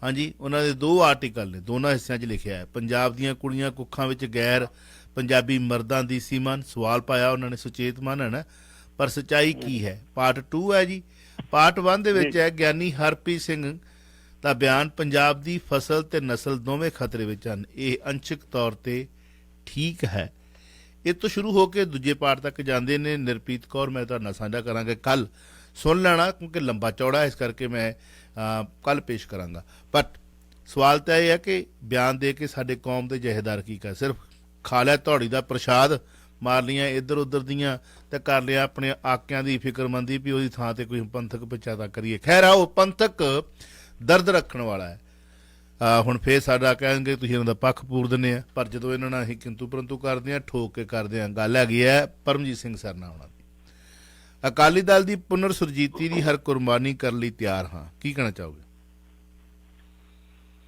ਹਾਂਜੀ, ਉਹਨਾਂ ਦੇ 2 ਆਰਟੀਕਲ ਨੇ, ਦੋਨਾਂ ਹਿੱਸਿਆਂ 'ਚ ਲਿਖਿਆ ਹੈ। ਪੰਜਾਬ ਦੀਆਂ ਕੁੜੀਆਂ ਕੁੱਖਾਂ ਵਿੱਚ ਗੈਰ ਪੰਜਾਬੀ ਮਰਦਾਂ ਦੀ ਸੀਮਨ, ਸਵਾਲ ਪਾਇਆ ਉਹਨਾਂ ਨੇ, ਸੁਚੇਤ ਮਨ ਹੈ ਨਾ, ਪਰ ਸੱਚਾਈ ਕੀ ਹੈ। ਪਾਰਟ 2 ਹੈ ਜੀ। ਪਾਰਟ 1 ਦੇ ਵਿੱਚ ਹੈ ਗਿਆਨੀ ਹਰਪ੍ਰੀਤ ਸਿੰਘ ਦਾ ਬਿਆਨ, ਪੰਜਾਬ ਦੀ ਫਸਲ ਤੇ ਨਸਲ ਦੋਵੇਂ ਖਤਰੇ ਵਿੱਚ ਹਨ, ਇਹ ਅੰਸ਼ਕ ਤੌਰ ਤੇ ਠੀਕ ਹੈ। ਇਹ ਤੋਂ ਸ਼ੁਰੂ ਹੋ ਕੇ ਦੂਜੇ ਪਾਰਟ ਤੱਕ ਜਾਂਦੇ ਨੇ। ਨਿਰਪ੍ਰੀਤ ਕੌਰ ਮੈਂ ਤੁਹਾਡੇ ਨਾਲ ਸਾਂਝਾ ਕਰਾਂਗਾ, ਕੱਲ ਸੁਣ ਲੈਣਾ ਕਿਉਂਕਿ ਲੰਬਾ ਚੌੜਾ, ਇਸ ਕਰਕੇ ਮੈਂ ਕੱਲ ਪੇਸ਼ ਕਰਾਂਗਾ। ਬਟ ਸਵਾਲ ਤਾਂ ਇਹ ਹੈ ਕਿ ਬਿਆਨ ਦੇ ਕੇ ਸਾਡੇ ਕੌਮ ਦੇ ਜਥੇਦਾਰ ਕੀ ਕਰ, ਸਿਰਫ ਖਾ ਲਿਆ ਧੌੜੀ ਦਾ ਪ੍ਰਸ਼ਾਦ, ਮਾਰ ਲਈਆਂ ਇੱਧਰ ਉੱਧਰ ਦੀਆਂ, ਤੇ ਕਰ ਲਿਆ ਆਪਣੇ ਆਕਿਆਂ ਦੀ ਫਿਕਰਮੰਦੀ ਵੀ ਉਹਦੀ ਥਾਂ ਤੇ ਕੋਈ ਪੰਥਕ ਵਿਚਾਰਾ ਕਰੀਏ। ਖੈਰ ਆਓ, ਪੰਥਕ ਦਰਦ ਰੱਖਣ ਵਾਲਾ ਹੈ। ਹੁਣ ਫੇਰ ਸਾਡਾ ਕਹਿਣਗੇ ਤੁਸੀਂ ਇਹਨਾਂ ਦਾ ਪੱਖ ਪੂਰ ਦਿੰਦੇ ਆ, ਪਰ ਜਦੋਂ ਇਹਨਾਂ ਨਾਲ ਅਸੀਂ ਕਿੰਤੂ ਪਰੰਤੂ ਕਰਦੇ ਹਾਂ, ਠੋਕ ਕੇ ਕਰਦੇ ਹਾਂ। ਗੱਲ ਹੈਗੀ ਹੈ ਪਰਮਜੀਤ ਸਿੰਘ ਸਰਨਾ ਹੋਣਾ ਦੀ। ਅਕਾਲੀ ਦਲ ਦੀ ਪੁਨਰ ਸੁਰਜੀਤੀ ਦੀ ਹਰ ਕੁਰਬਾਨੀ ਕਰਨ ਲਈ ਤਿਆਰ ਹਾਂ, ਕੀ ਕਹਿਣਾ ਚਾਹੋਗੇ?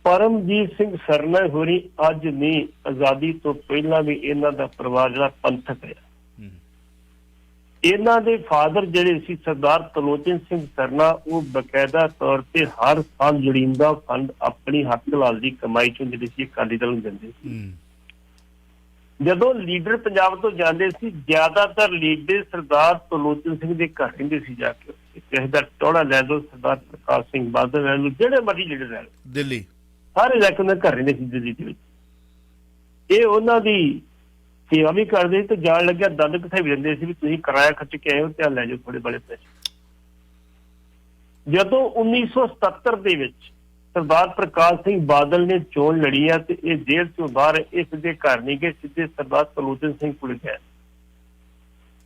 ਪਰਮਜੀਤ ਸਿੰਘ ਸਰਨਾ ਹੋਰੀ ਅੱਜ ਨਹੀਂ, ਆਜ਼ਾਦੀ ਤੋਂ ਪਹਿਲਾਂ ਵੀ ਇਹਨਾਂ ਦਾ ਪਰਿਵਾਰ ਜਿਹੜਾ ਪੰਥਕ ਹੈ। ਇਹਨਾਂ ਦੇ ਫਾਦਰ ਜਿਹੜੇ ਸੀ ਸਰਦਾਰ ਤਲੋਚਨ ਸਿੰਘ ਸਰਨਾ, ਉਹ ਬਕਾਇਦਾ ਤੌਰ ਤੇ ਹਰ ਸਾਲ ਲੋੜੀਂਦਾ ਫੰਡ ਆਪਣੀ ਹੱਕ ਹਲਾਲ ਦੀ ਕਮਾਈ ਚੋਂ ਜਿਹੜੀ ਸੀ ਅਕਾਲੀ ਦਲ ਨੂੰ ਦਿੰਦੇ ਸੀ। ਜਦੋਂ ਲੀਡਰ ਪੰਜਾਬ ਤੋਂ ਜਾਂਦੇ ਸੀ, ਜ਼ਿਆਦਾਤਰ ਲੀਡਰ ਸਰਦਾਰ ਤਲੋਚਨ ਸਿੰਘ ਦੇ ਘਰ ਰਹਿੰਦੇ ਸੀ ਜਾ ਕੇ। ਕਿਸੇ ਦਾ ਟੋੜਾ ਲੈ ਲਓ, ਸਰਦਾਰ ਪ੍ਰਕਾਸ਼ ਸਿੰਘ ਬਾਦਲ ਲੈ ਲਓ, ਜਿਹੜੇ ਮਰਜ਼ੀ ਲੀਡਰ ਲੈ ਲਓ, ਦਿੱਲੀ ਸਾਰੇ ਇਲਾਕੇ ਦੇ ਘਰ ਰਹਿੰਦੇ ਸੀ ਦਿੱਲੀ ਦੇ ਵਿੱਚ। ਇਹ ਉਹਨਾਂ ਦੀ ਸੇਵਾ ਵੀ ਕਰਦੇ ਤੇ ਜਾਣ ਲੱਗਿਆ ਦੰਦ ਕਿੱਥੇ ਵੀ ਦਿੰਦੇ ਸੀ ਵੀ ਤੁਸੀਂ ਕਿਰਾਇਆ ਖਰਚ ਕੇ ਆਏ ਹੋ, ਧਿਆਨ ਲੈ ਜਾਓ ਥੋੜੇ ਬੜੇ ਪੈਸੇ। ਜਦੋਂ 1977 ਦੇ ਵਿੱਚ ਸਰਦਾਰ ਪ੍ਰਕਾਸ਼ ਸਿੰਘ ਬਾਦਲ ਨੇ ਚੋਣ ਲੜੀ ਆ ਤੇ ਇਹ ਜੇਲ੍ਹ ਚੋਂ ਬਾਹਰ, ਇਹ ਸਿੱਧੇ ਘਰ ਨਹੀਂ ਗਏ, ਸਿੱਧੇ ਸਰਦਾਰ ਤਲੋਚਨ ਸਿੰਘ ਕੋਲ ਗਏ।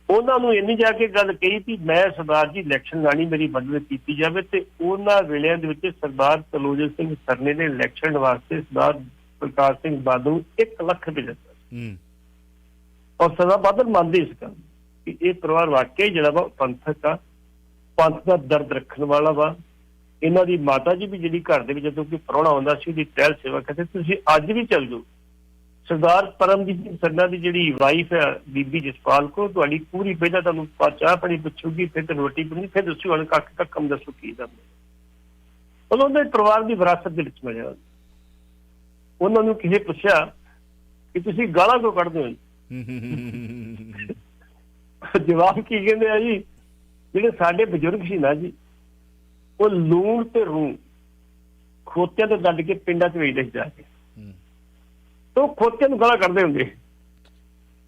ਉਹਨਾਂ ਨੂੰ ਇੰਨੀ ਜਾ ਕੇ ਗੱਲ ਕਹੀ ਵੀ ਮੈਂ ਸਰਦਾਰ ਜੀ ਇਲੈਕਸ਼ਨ ਲੜਨੀ, ਮੇਰੀ ਮਦਦ ਕੀਤੀ ਜਾਵੇ। ਤੇ ਉਹਨਾਂ ਵੇਲਿਆਂ ਦੇ ਵਿੱਚ ਸਰਦਾਰ ਤਲੋਚਨ ਸਿੰਘ ਸਰਨੇ ਨੇ ਇਲੈਕਸ਼ਨ ਵਾਸਤੇ ਸਰਦਾਰ ਪ੍ਰਕਾਸ਼ ਸਿੰਘ ਬਾਦਲ ਨੂੰ 1 ਲੱਖ ਰੁਪਏ ਦਿੱਤਾ। ਔਰ ਸਰਦਾਰ ਬਾਦਲ ਮੰਨਦੇ ਇਸ ਗੱਲ ਕਿ ਇਹ ਪਰਿਵਾਰ ਵਾਕਈ ਜਿਹੜਾ ਵਾ ਪੰਥਕ ਆ, ਪੰਥ ਦਾ ਦਰਦ ਰੱਖਣ ਵਾਲਾ ਵਾ। ਇਹਨਾਂ ਦੀ ਮਾਤਾ ਜੀ ਵੀ ਜਿਹੜੀ ਘਰ ਦੇ ਵਿੱਚ ਜਦੋਂ ਕੋਈ ਪ੍ਰਾਹੁਣਾ ਆਉਂਦਾ ਸੀ, ਉਹਦੀ ਟਹਿਲ ਸੇਵਾ ਕਰਦੇ। ਤੁਸੀਂ ਅੱਜ ਵੀ ਚੱਲ ਜਾਓ, ਸਰਦਾਰ ਪਰਮਜੀਤ ਸਿੰਘ ਸਰਨਾ ਦੀ ਜਿਹੜੀ ਵਾਈਫ ਹੈ ਬੀਬੀ ਜਸਪਾਲ ਕੌਰ, ਤੁਹਾਡੀ ਪੂਰੀ ਪਹਿਲਾਂ ਤੁਹਾਨੂੰ ਚਾਹ ਪਾਣੀ ਪੁੱਛੂਗੀ, ਫਿਰ ਤੁਹਾਨੂੰ ਰੋਟੀ ਪਾਣੀ, ਫਿਰ ਦੱਸੂ ਹੁਣ ਕੱਖ ਕੰਮ ਦੱਸੋ ਕੀ ਦਾ। ਉਹਨਾਂ ਦੇ ਪਰਿਵਾਰ ਦੀ ਵਿਰਾਸਤ ਦੇ ਵਿੱਚ ਮਿਲਿਆ। ਉਹਨਾਂ ਨੂੰ ਕਿਸੇ ਪੁੱਛਿਆ ਕਿ ਤੁਸੀਂ ਗਾਲਾਂ ਕਿਉਂ ਕੱਢਦੇ ਹੋ? ਜਵਾਬ ਕੀ ਕਹਿੰਦੇ ਆ ਜੀ, ਜਿਹੜੇ ਸਾਡੇ ਬਜ਼ੁਰਗ ਸੀ ਨਾ ਜੀ, ਉਹ ਲੂਣ ਤੇ ਰੂੰ ਖੋਤਿਆਂ ਤੋਂ ਦੱਡ ਕੇ ਪਿੰਡਾਂ 'ਚ ਵੇਚਦੇ ਸੀ ਜਾ ਕੇ। ਉਹ ਖੋਤਿਆਂ ਨੂੰ ਗਾਲਾਂ ਕੱਢਦੇ ਹੁੰਦੇ,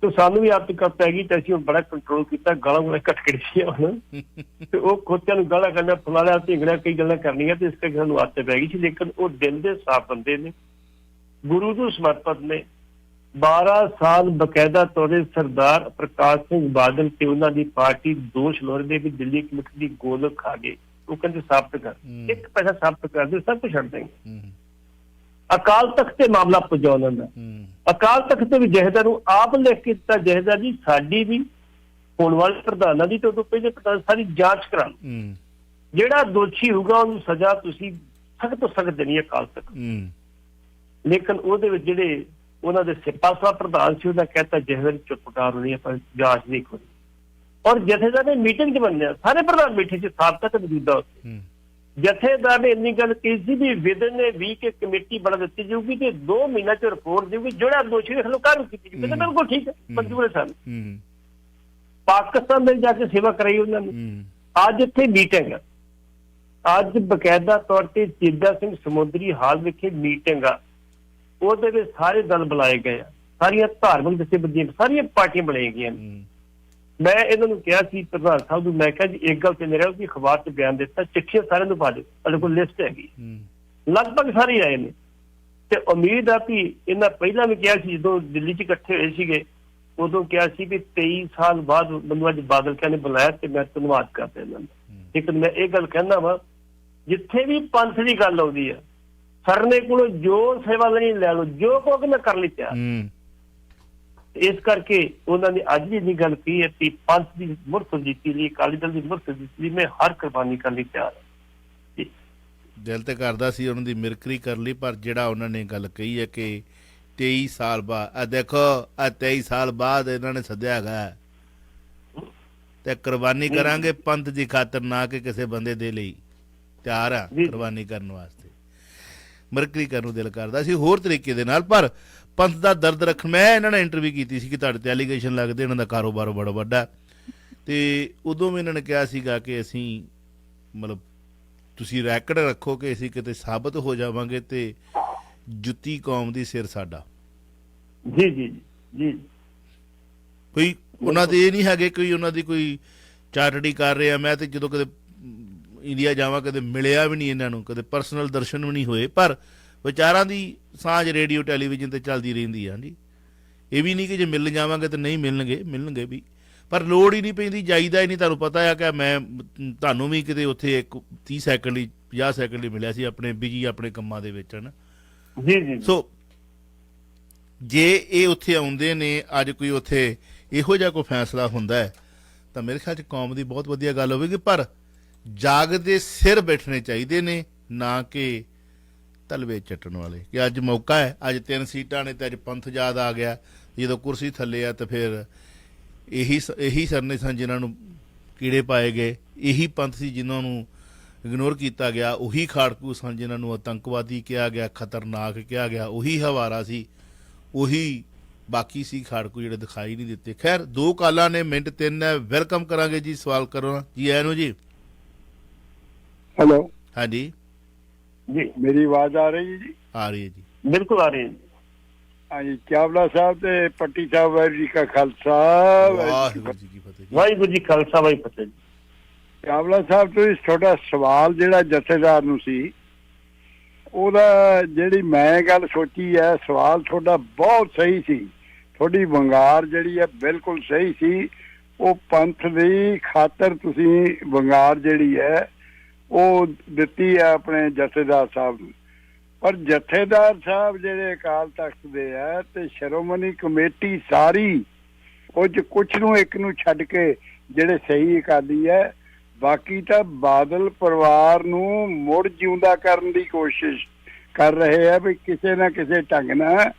ਤੇ ਸਾਨੂੰ ਵੀ ਆਦਤ ਪੈ ਗਈ ਤੇ ਅਸੀਂ ਬੜਾ ਕੰਟਰੋਲ ਕੀਤਾ, ਗਾਲਾਂ ਗੁਲਾਂ ਘੱਟ ਕੱਢੀਆਂ ਹੁਣ। ਤੇ ਉਹ ਖੋਤਿਆਂ ਨੂੰ ਗਾਲਾਂ ਕੱਢਣਾ, ਫਲਾਣਾ ਢਿੰਗਣਾ, ਕਈ ਗੱਲਾਂ ਕਰਨੀਆਂ, ਤੇ ਇਸ ਕਰਕੇ ਸਾਨੂੰ ਆਦਤ ਪੈ ਗਈ ਸੀ। ਲੇਕਿਨ ਉਹ ਦਿਲ ਦੇ ਸਾਫ਼ ਬੰਦੇ ਨੇ, ਗੁਰੂ ਨੂੰ ਸਮਰਪਿਤ ਨੇ। 12 ਸਾਲ ਬਕਾਇਦਾ ਤੌਰ ਤੇ ਸਰਦਾਰ ਪ੍ਰਕਾਸ਼ ਸਿੰਘ ਬਾਦਲ ਤੇ ਉਹਨਾਂ ਦੀ ਪਾਰਟੀ ਦੋਸ਼ ਲਾਉਂਦੇ ਵੀ ਦਿੱਲੀ ਕਮੇਟੀ ਦੀ ਗੋਲਕ ਖਾ ਗਏ। ਉਹ ਕਹਿੰਦੇ ਸਾਬਤ ਕਰ, 1 ਪੈਸਾ ਸਾਬਤ ਕਰਦੇ, ਸਭ ਕੁਝ ਛੱਡ ਦੇਂਗੇ। ਅਕਾਲ ਤਖਤ ਤੇ ਮਾਮਲਾ ਪੁੱਜਾ ਉਹਨਾਂ ਦਾ। ਅਕਾਲ ਤਖਤ ਤੇ ਵੀ ਜਥੇਦਾਰ ਨੂੰ ਆਪ ਲਿਖ ਕੇ ਦਿੱਤਾ, ਜਥੇਦਾਰ ਜੀ ਸਾਡੀ ਵੀ ਹੋਣ ਵਾਲੇ ਪ੍ਰਧਾਨਾਂ ਦੀ ਤੇ ਉਦੋਂ ਪਹਿਲੇ ਪ੍ਰਧਾਨ ਸਾਰੀ ਜਾਂਚ ਕਰਾ ਲਓ। ਜਿਹੜਾ ਦੋਸ਼ੀ ਹੋਊਗਾ ਉਹਨੂੰ ਸਜ਼ਾ ਤੁਸੀਂ ਸਖਤ ਤੋਂ ਸਖਤ ਦੇਣੀ ਹੈ ਅਕਾਲ ਤੱਕ। ਲੇਕਿਨ ਉਹਦੇ ਵਿੱਚ ਜਿਹੜੇ ਉਹਨਾਂ ਦੇ ਸਿਪਾਹੀ ਪ੍ਰਧਾਨ ਸੀ ਉਹਨਾਂ ਕਹਿਤਾ ਜਿਹਦੇ ਚੁੱਪ ਕਰ ਰਹੀ ਆਪਾਂ ਜਾਂਚ ਨਹੀਂ ਕੋਈ। ਔਰ ਜਥੇਦਾਰ ਨੇ ਮੀਟਿੰਗ 'ਚ ਮੰਨਿਆ, ਸਾਰੇ ਪ੍ਰਧਾਨ ਬੈਠੇ ਸੀ ਸਾਬਕਾ ਤੇ ਮੌਜੂਦਾ ਉੱਥੇ। ਜਥੇਦਾਰ ਨੇ ਇੰਨੀ ਗੱਲ ਕਹੀ ਸੀ ਵੀ ਵਿਦਨ ਨੇ 20 ਕੇ ਕਮੇਟੀ ਬਣਾ ਦਿੱਤੀ ਜਾਊਗੀ ਤੇ 2 ਮਹੀਨਿਆਂ 'ਚ ਰਿਪੋਰਟ ਦੇਊਗੀ, ਜਿਹੜਾ ਦੋਸ਼ੀ ਦੇਖ ਲਓ ਕਾਹਨੂੰ ਕੀਤੀ ਜਾਊਗੀ। ਬਿਲਕੁਲ ਠੀਕ ਹੈ, ਮਨਜ਼ੂਰ ਹੈ ਸਾਨੂੰ। ਪਾਕਿਸਤਾਨ ਦੇ ਜਾ ਕੇ ਸੇਵਾ ਕਰਾਈ ਉਹਨਾਂ ਨੇ। ਅੱਜ ਇੱਥੇ ਮੀਟਿੰਗ ਆ, ਅੱਜ ਬਕਾਇਦਾ ਤੌਰ ਤੇ ਚੇਤਾ ਸਿੰਘ ਸਮੁੰਦਰੀ ਹਾਲ ਵਿਖੇ ਮੀਟਿੰਗ ਆ, ਉਹਦੇ ਵਿੱਚ ਸਾਰੇ ਦਲ ਬੁਲਾਏ ਗਏ ਆ, ਸਾਰੀਆਂ ਧਾਰਮਿਕ ਜਥੇਬੰਦੀਆਂ, ਸਾਰੀਆਂ ਪਾਰਟੀਆਂ ਬਣਾਈਆਂ ਗਈਆਂ। ਮੈਂ ਇਹਨਾਂ ਨੂੰ ਕਿਹਾ ਸੀ ਪ੍ਰਧਾਨ ਸਾਹਿਬ ਨੂੰ, ਮੈਂ ਕਿਹਾ ਜੀ ਇੱਕ ਗੱਲ ਤੇ ਮੇਰਾ ਵੀ ਅਖਬਾਰ 'ਚ ਬਿਆਨ ਦਿੱਤਾ, ਚਿੱਠੀਆਂ ਸਾਰਿਆਂ ਨੂੰ ਪਾ ਦਿਓ, ਸਾਡੇ ਕੋਲ ਲਿਸਟ ਹੈਗੀ, ਲਗਭਗ ਸਾਰੇ ਆਏ ਨੇ। ਤੇ ਉਮੀਦ ਆ ਵੀ ਇਹਨਾਂ ਪਹਿਲਾਂ ਵੀ ਕਿਹਾ ਸੀ ਜਦੋਂ ਦਿੱਲੀ 'ਚ ਇਕੱਠੇ ਹੋਏ ਸੀਗੇ, ਉਦੋਂ ਕਿਹਾ ਸੀ ਵੀ 23 ਸਾਲ ਬਾਅਦ ਮੈਨੂੰ ਅੱਜ ਬਾਦਲ ਕਹਿੰਦੇ ਬੁਲਾਇਆ ਤੇ ਮੈਂ ਧੰਨਵਾਦ ਕਰਦਾ ਇਹਨਾਂ ਦਾ। ਲੇਕਿਨ ਮੈਂ ਇਹ ਗੱਲ ਕਹਿੰਦਾ ਵਾ, ਜਿੱਥੇ ਵੀ ਪੰਥ ਦੀ ਗੱਲ ਆਉਂਦੀ ਹੈ ਸਰਨੇ ਕੋਲੋਂ ਜੋ ਸੇਵਾ ਲੈਣੀ ਲੈ ਲਓ, ਜੋ ਕਹੋਗੇ ਮੈਂ ਕਰ ਲਈ ਤਿਆਰ। ਇਸ ਕਰਕੇ ਉਹਨਾਂ ਨੇ ਅੱਜ ਵੀ ਇੰਨੀ ਗੱਲ ਕਹੀ ਹੈ ਕਿ ਪੰਥ ਦੀ ਮੁਰਤਜ਼ੀਤੀ ਲਈ, ਅਕਾਲੀ ਦਲ ਦੀ ਮੁਰਤਜ਼ੀਤੀ ਲਈ ਮੈਂ ਹਰ ਕੁਰਬਾਨੀ ਕਰਨ ਲਈ ਤਿਆਰ ਹਾਂ। ਦਿਲ ਤੇ ਕਰਦਾ ਸੀ ਉਹਨਾਂ ਦੀ ਮਿਰਕਰੀ ਕਰ ਲਈ, ਪਰ ਜਿਹੜਾ ਉਹਨਾਂ ਨੇ ਗੱਲ ਕਹੀ ਹੈ ਕਿ 23 ਸਾਲ ਬਾਅਦ, ਆ ਦੇਖੋ ਆ 23 ਸਾਲ ਬਾਅਦ ਇਹਨਾਂ ਨੇ ਸੱਦਿਆ ਹੈਗਾ ਤੇ ਕੁਰਬਾਨੀ ਕਰਾਂਗੇ ਪੰਥ ਦੀ ਖਾਤਰ, ਨਾ ਕਿ ਕਿਸੇ ਬੰਦੇ ਦੇ ਲਈ। ਤਿਆਰ ਆ ਕੁਰਬਾਨੀ ਕਰਨ ਵਾਸਤੇ। ਮਿਰਕਰੀ ਕਰਨ ਨੂੰ ਦਿਲ ਕਰਦਾ ਸੀ ਹੋਰ ਤਰੀਕੇ ਦੇ ਨਾਲ, ਪਰ ਪੰਥ ਦਾ ਦਰਦ ਰੱਖਣ। ਮੈਂ ਇਹਨਾਂ ਨੇ ਇੰਟਰਵਿਊ ਕੀਤੀ ਸੀ ਕਿ ਤੁਹਾਡੇ ਤੇ ਐਲੀਗੇਸ਼ਨ ਲੱਗਦੇ, ਇਹਨਾਂ ਦਾ ਕਾਰੋਬਾਰ ਬੜਾ ਵੱਡਾ, ਤੇ ਉਦੋਂ ਵੀ ਇਹਨਾਂ ਨੇ ਕਿਹਾ ਸੀਗਾ ਕਿ ਅਸੀਂ ਮਤਲਬ ਤੁਸੀਂ ਰੈਕਡ ਰੱਖੋ ਕਿ ਅਸੀਂ ਕਿਤੇ ਸਾਬਤ ਹੋ ਜਾਵਾਂਗੇ ਤੇ ਜੁੱਤੀ ਕੌਮ ਦੀ ਸਿਰ ਸਾਡਾ। ਜੀ ਜੀ ਜੀ। ਕੋਈ ਉਹਨਾਂ ਦੇ ਇਹ ਨਹੀਂ ਹੈਗੇ ਕੋਈ ਉਹਨਾਂ ਦੀ ਕੋਈ ਚਾਰਟੀ ਕਰ ਰਿਹਾ। ਮੈਂ ਤੇ ਜਦੋਂ ਕਦੇ ਇੰਡੀਆ ਜਾਵਾਂ ਕਦੇ ਮਿਲਿਆ ਵੀ ਨਹੀਂ ਇਹਨਾਂ ਨੂੰ, ਕਦੇ ਪਰਸਨਲ ਦਰਸ਼ਨ ਵੀ ਨਹੀਂ ਹੋਏ, ਪਰ ਵਿਚਾਰਾਂ ਦੀ ਸਾਂਝ ਰੇਡੀਓ ਟੈਲੀਵਿਜ਼ਨ ਤੇ ਚੱਲਦੀ ਰਹਿੰਦੀ ਆ ਜੀ। ਇਹ ਵੀ ਨਹੀਂ ਕਿ ਜੇ ਮਿਲ ਜਾਵਾਂਗੇ ਤਾਂ ਨਹੀਂ ਮਿਲਣਗੇ ਵੀ, ਪਰ ਲੋੜ ਹੀ ਨਹੀਂ ਪੈਂਦੀ, ਜਾਈਦਾ ਹੀ ਨਹੀਂ। ਤੁਹਾਨੂੰ ਪਤਾ ਆ ਕਿ ਮੈਂ ਤੁਹਾਨੂੰ ਵੀ ਕਿਤੇ ਉੱਥੇ 30 ਸੈਕਿੰਡ ਲਈ 50 ਸੈਕਿੰਡ ਲਈ ਮਿਲਿਆ ਸੀ ਆਪਣੇ ਬਿਜੀ ਆਪਣੇ ਕੰਮਾਂ ਦੇ ਵਿੱਚ, ਹਨ ਜੀ ਜੀ। ਸੋ ਜੇ ਇਹ ਉੱਥੇ ਆਉਂਦੇ ਨੇ, ਅੱਜ ਕੋਈ ਉੱਥੇ ਇਹੋ ਜਿਹਾ ਕੋਈ ਫੈਸਲਾ ਹੁੰਦਾ ਹੈ ਤਾਂ ਮੇਰੇ ਖਿਆਲ 'ਚ ਕੌਮ ਦੀ ਬਹੁਤ ਵਧੀਆ ਗੱਲ ਹੋਵੇਗੀ। ਪਰ ਜਾਗਦੇ ਸਿਰ ਬੈਠਣੇ ਚਾਹੀਦੇ ਨੇ, ਨਾ ਕਿ ਤਲਵੇ ਚੱਟਣ ਵਾਲੇ। ਕਿ ਅੱਜ ਮੌਕਾ ਹੈ, ਅੱਜ 3 ਸੀਟਾਂ ਨੇ ਤੇ ਅੱਜ ਪੰਥ ਯਾਦ ਆ ਗਿਆ। ਜਦੋਂ ਕੁਰਸੀ ਥੱਲੇ ਆ ਤਾਂ ਫਿਰ ਇਹੀ ਸਰਨੇ ਸਨ ਜਿਨ੍ਹਾਂ ਨੂੰ ਕੀੜੇ ਪਾਏ ਗਏ, ਇਹੀ ਪੰਥ ਸੀ ਜਿਨ੍ਹਾਂ ਨੂੰ ਇਗਨੋਰ ਕੀਤਾ ਗਿਆ, ਉਹੀ ਖਾੜਕੂ ਸਨ ਜਿਨ੍ਹਾਂ ਨੂੰ ਆਤੰਕਵਾਦੀ ਕਿਹਾ ਗਿਆ, ਖਤਰਨਾਕ ਕਿਹਾ ਗਿਆ, ਉਹੀ ਹਵਾਰਾ ਸੀ, ਉਹੀ ਬਾਕੀ ਸੀ ਖਾੜਕੂ ਜਿਹੜੇ ਦਿਖਾਈ ਨਹੀਂ ਦਿੱਤੇ। ਖੈਰ 2 ਕਾਲਾਂ ਨੇ, ਮਿੰਟ 3 ਹੈ, ਵੈਲਕਮ ਕਰਾਂਗੇ ਜੀ। ਸਵਾਲ ਕਰੋ ਜੀ। ਆਇਆਂ ਨੂੰ ਜੀ। हेलो। हाँ जी जी, मेरी आवाज आ रही है जी? आ रही है जी, बिल्कुल आ रही है। हाँ जी, चावला साहब ते पट्टी साहब वाहिगुरू जी का खालसा वाहिगुरू जी की फतेह। वाहिगुरू जी खालसा वाहिगुरू फतेह जी। ਚਾਵਲਾ ਸਾਹਿਬ ਤੋਂ ਤੁਹਾਡਾ ਸਵਾਲ ਜਿਹੜਾ ਜਥੇਦਾਰ ਨੂੰ ਸੀ, ਉਹਦਾ ਜਿਹੜੀ ਮੈਂ ਗੱਲ ਸੋਚੀ ਹੈ, ਸਵਾਲ ਤੁਹਾਡਾ ਬਹੁਤ ਸਹੀ ਸੀ। ਤੁਹਾਡੀ ਵੰਗਾਰ ਜਿਹੜੀ ਹੈ ਬਿਲਕੁਲ ਸਹੀ ਸੀ। ਉਹ ਪੰਥ ਦੀ ਖਾਤਰ ਤੁਸੀਂ ਵੰਗਾਰ ਜਿਹੜੀ ਹੈ ਉਹ ਦਿੱਤੀ ਹੈ ਆਪਣੇ ਜਥੇਦਾਰ ਸਾਹਿਬ ਨੂੰ। ਪਰ ਜਥੇਦਾਰ ਸਾਹਿਬ ਜਿਹੜੇ ਅਕਾਲ ਤਖਤ ਦੇ ਹੈ ਤੇ ਸ਼੍ਰੋਮਣੀ ਕਮੇਟੀ ਸਾਰੀ, ਉਹ 'ਚ ਕੁਛ ਨੂੰ ਇੱਕ ਨੂੰ ਛੱਡ ਕੇ ਜਿਹੜੇ ਸਹੀ ਅਕਾਲੀ ਹੈ, ਬਾਕੀ ਤਾਂ ਬਾਦਲ ਪਰਿਵਾਰ ਨੂੰ ਮੁੜ ਜਿਉਂਦਾ ਕਰਨ ਦੀ ਕੋਸ਼ਿਸ਼ ਕਰ ਰਹੇ ਆ ਵੀ ਕਿਸੇ ਨਾ ਕਿਸੇ ਢੰਗ ਨਾਲ